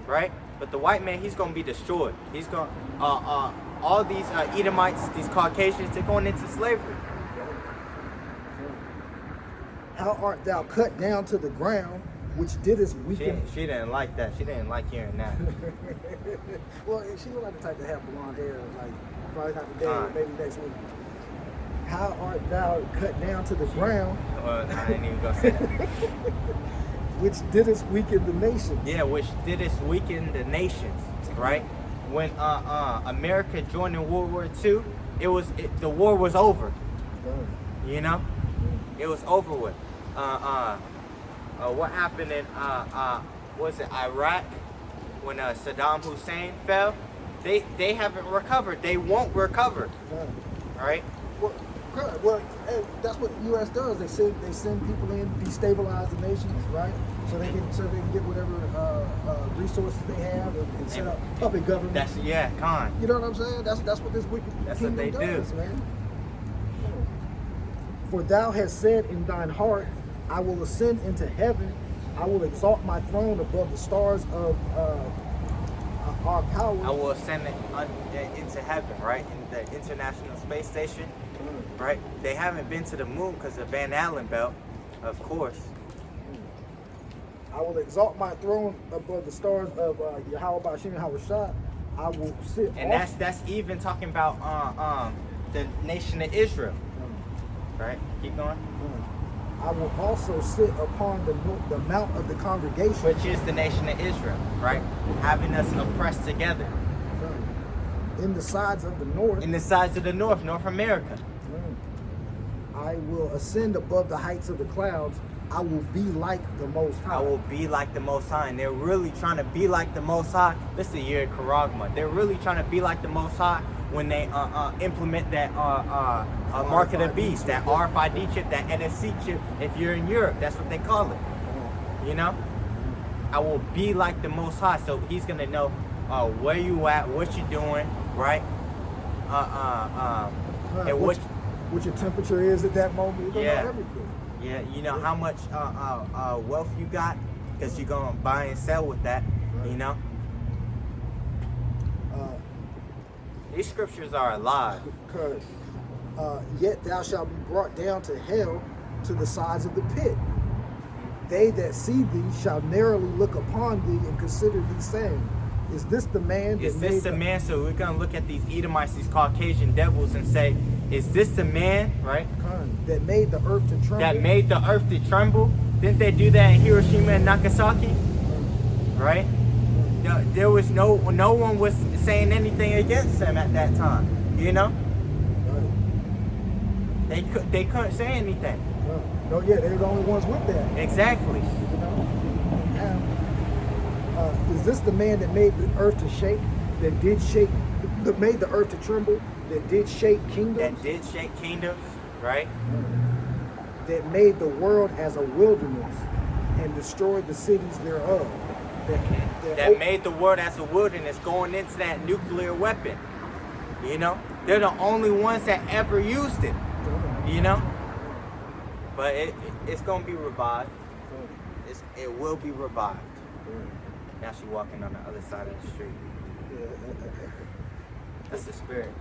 Speaker 1: right? But the white man, he's going to be destroyed. He's going all these Edomites, these Caucasians, they're going into slavery.
Speaker 2: How art thou cut down to the ground, which didst weaken?
Speaker 1: She didn't like that. She didn't like hearing that.
Speaker 2: Well, she looked like the type to have blonde hair, like probably not today, maybe next week. How art thou cut down to the ground?
Speaker 1: Well, I ain't even gonna say that.
Speaker 2: Which didst weaken the nations?
Speaker 1: Yeah, which didst weaken the nations, right? When America joined in World War II, the war was over. You know, it was over with. What happened in was it Iraq when Saddam Hussein fell? They haven't recovered. They won't recover. Right?
Speaker 2: Well, that's what the U.S. does. They send people in, destabilize the nations, right? So they can get whatever resources they have and set up puppet government.
Speaker 1: Con.
Speaker 2: You know what I'm saying? That's what this wicked kingdom does, man. For thou hast said in thine heart, I will ascend into heaven. I will exalt my throne above the stars of our power.
Speaker 1: I will ascend into heaven, right? In the International Space Station, right? They haven't been to the moon because of Van Allen belt, of course.
Speaker 2: I will exalt my throne above the stars of YAHAWASHI and YAHAWASHI. I will sit.
Speaker 1: And that's even talking about the nation of Israel, right? Keep going.
Speaker 2: I will also sit upon the mount of the congregation,
Speaker 1: which is the nation of Israel, right? Having us oppressed together.
Speaker 2: In the sides of the north.
Speaker 1: In the sides of the north, North America.
Speaker 2: I will ascend above the heights of the clouds. I will be like the Most High.
Speaker 1: I will be like the Most High. And they're really trying to be like the Most High. This is the year of Karagma. They're really trying to be like the Most High when they implement that mark of the beast, that RFID chip, that NFC chip. If you're in Europe, that's what they call it. You know? I will be like the Most High. So he's going to know where you at, what you're doing, right? And
Speaker 2: what your temperature is at that moment. You're gonna know everything.
Speaker 1: Yeah, you know how much wealth you got, because you're going to buy and sell with that, you know? These scriptures are alive.
Speaker 2: Because yet thou shalt be brought down to hell, to the sides of the pit. They that see thee shall narrowly look upon thee and consider thee, saying, is this the man that
Speaker 1: Is this the man? So we're going to look at these Edomites, these Caucasian devils, and say, is this the man, right?
Speaker 2: That made the earth to tremble?
Speaker 1: That made the earth to tremble? Didn't they do that in Hiroshima and Nagasaki? Right? There was no one was saying anything against them at that time. You know? They couldn't say anything.
Speaker 2: No, yeah, they're the only ones with that.
Speaker 1: Exactly.
Speaker 2: You know? Is this the man that made the earth to shake? That did shake? That made the earth to tremble? That did shake kingdoms?
Speaker 1: That did shake kingdoms, right?
Speaker 2: That made the world as a wilderness and destroyed the cities thereof.
Speaker 1: That made the world as a wilderness, going into that nuclear weapon. You know? They're the only ones that ever used it. You know? But it's going to be revived. It will be revived. Now she's walking on the other side of the street. That's the spirit.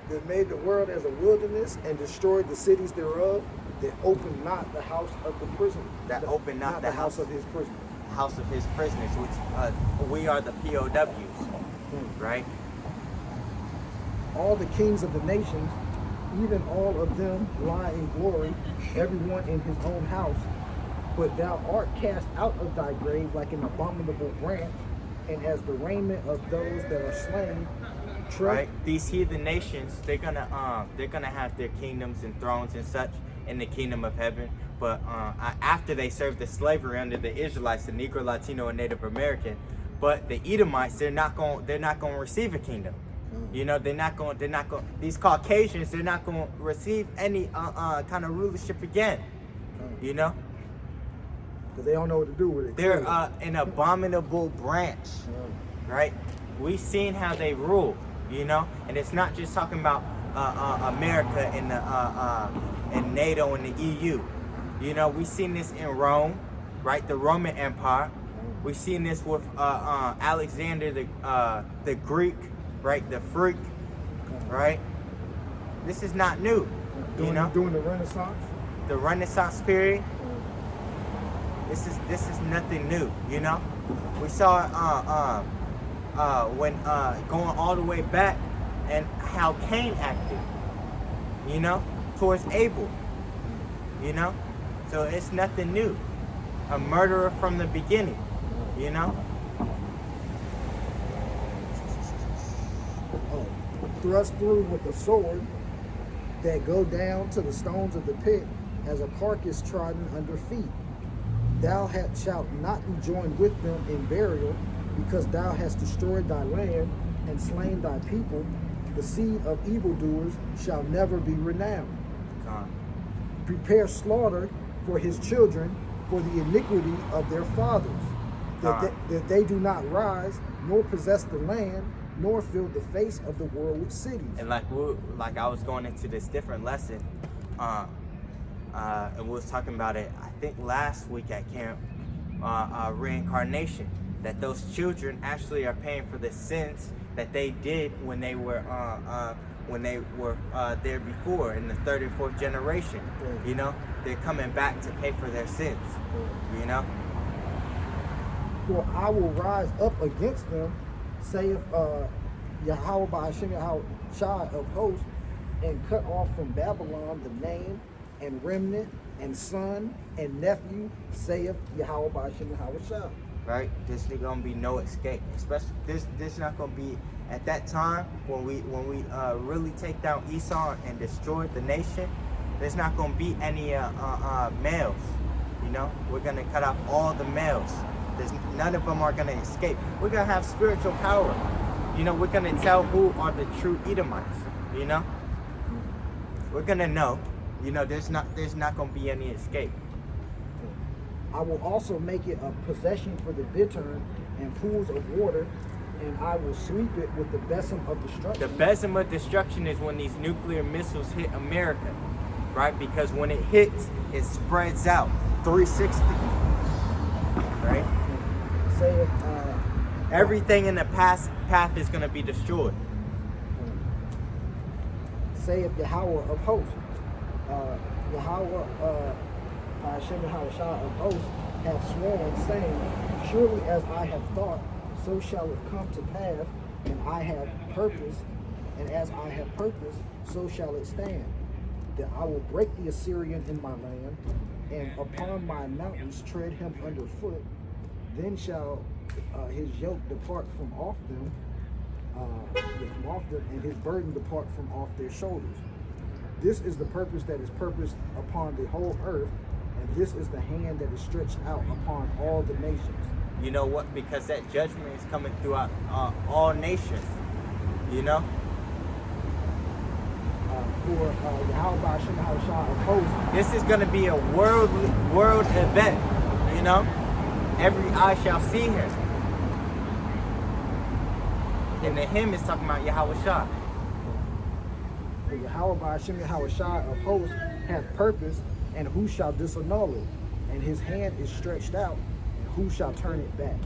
Speaker 2: That made the world as a wilderness and destroyed the cities thereof, that opened not the house of the prison.
Speaker 1: That opened not
Speaker 2: the house of his prison.
Speaker 1: House of his prisoners, which we are the POWs, right?
Speaker 2: All the kings of the nations, even all of them lie in glory, everyone in his own house. But thou art cast out of thy grave like an abominable branch, and as the raiment of those that are slain.
Speaker 1: Right? These heathen nations, they're gonna have their kingdoms and thrones and such in the kingdom of heaven. But after they served the slavery under the Israelites, the Negro, Latino, and Native American, but the Edomites, they're not going to receive a kingdom. You know, they're not going. These Caucasians, they're not going to receive any kind of rulership again. You know,
Speaker 2: because they don't know what to do with it.
Speaker 1: They're an abominable branch, right? We've seen how they rule. You know, and it's not just talking about America and and NATO and the EU. You know, we've seen this in Rome, right? The Roman Empire. We've seen this with Alexander the Greek, right? The freak, right? This is not new. You know,
Speaker 2: during the Renaissance.
Speaker 1: The Renaissance period. This is nothing new. You know, we saw when going all the way back and how Cain acted. You know, towards Abel. You know. So it's nothing new. A murderer from the beginning, you know?
Speaker 2: Thrust through with a sword that go down to the stones of the pit as a carcass trodden under feet. Thou shalt not be joined with them in burial, because thou hast destroyed thy land and slain thy people. The seed of evildoers shall never be renowned. Prepare slaughter for his children, for the iniquity of their fathers, that they do not rise, nor possess the land, nor fill the face of the world with cities.
Speaker 1: And like I was going into this different lesson, and we was talking about it, I think last week at camp, reincarnation, that those children actually are paying for the sins that they did when they were there before, in the third and fourth generation. You know, they're coming back to pay for their sins. You know,
Speaker 2: for I will rise up against them, saith YAHAWASHI of hosts, and cut off from Babylon the name and remnant and son and nephew, saith YAHAWASHI.
Speaker 1: Right? There's gonna be no escape. Especially there's not gonna be at that time when we really take down Esau and destroy the nation. There's not gonna be any males. You know, we're gonna cut off all the males. None of them are gonna escape. We're gonna have spiritual power. You know, we're gonna tell who are the true Edomites. You know, we're gonna know. You know, there's not gonna be any escape.
Speaker 2: I will also make it a possession for the bittern and pools of water, and I will sweep it with the besom of destruction.
Speaker 1: The besom of destruction is when these nuclear missiles hit America, right? Because when it hits, it spreads out 360, right?
Speaker 2: Saith,
Speaker 1: everything in the path is going to be destroyed.
Speaker 2: Saith Yahawah of hosts. Yahweh, Hashem Yahawashi of hosts, have sworn, saying, surely as I have thought, so shall it come to pass, and I have purposed, and as I have purposed, so shall it stand. That I will break the Assyrian in my land, and upon my mountains tread him underfoot. Then shall his yoke depart from off them, and his burden depart from off their shoulders. This is the purpose that is purposed upon the whole earth, and this is the hand that is stretched out upon all the nations.
Speaker 1: You know what? Because that judgment is coming throughout all nations. You know?
Speaker 2: For Yahawah Hashem Yahawashi of hosts.
Speaker 1: This is going to be a world event. You know? Every eye shall see him. And the hymn is talking about Yahawashi.
Speaker 2: For Yahawah Hashem Yahawashi of hosts hath purpose, and who shall disannul it? And his hand is stretched out, and who shall turn it back?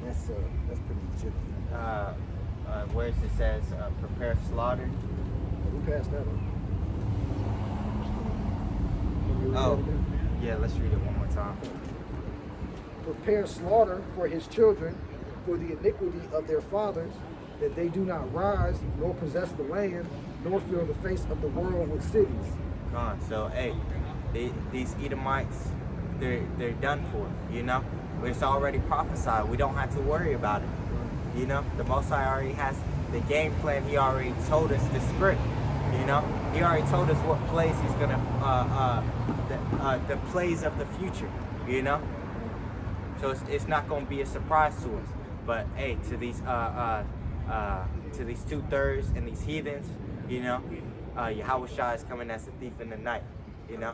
Speaker 2: That's pretty legit.
Speaker 1: Where it says, prepare slaughter.
Speaker 2: We passed that up.
Speaker 1: Oh, yeah, let's read it one more time.
Speaker 2: Prepare slaughter for his children, for the iniquity of their fathers, that they do not rise, nor possess the land, nor fill the face of the world with cities.
Speaker 1: God, so hey, these Edomites, they're done for. You know, it's already prophesied. We don't have to worry about it. You know, the Most High already has the game plan. He already told us the script. You know, he already told us what plays he's gonna, the plays of the future. You know, so it's not gonna be a surprise to us. But hey, to these 2/3 and these heathens, you know, Yahawashi is coming as a thief in the night. You know,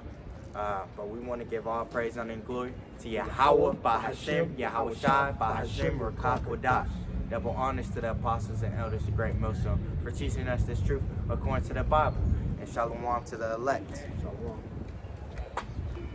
Speaker 1: but we want to give all praise, honor, and glory to Yahawah, by Hashem, Yahawashi, by Hashem, Qadash. Double honors to the apostles and elders of Greatmillstone for teaching us this truth according to the Bible. And shalom to the elect.
Speaker 2: Shalom.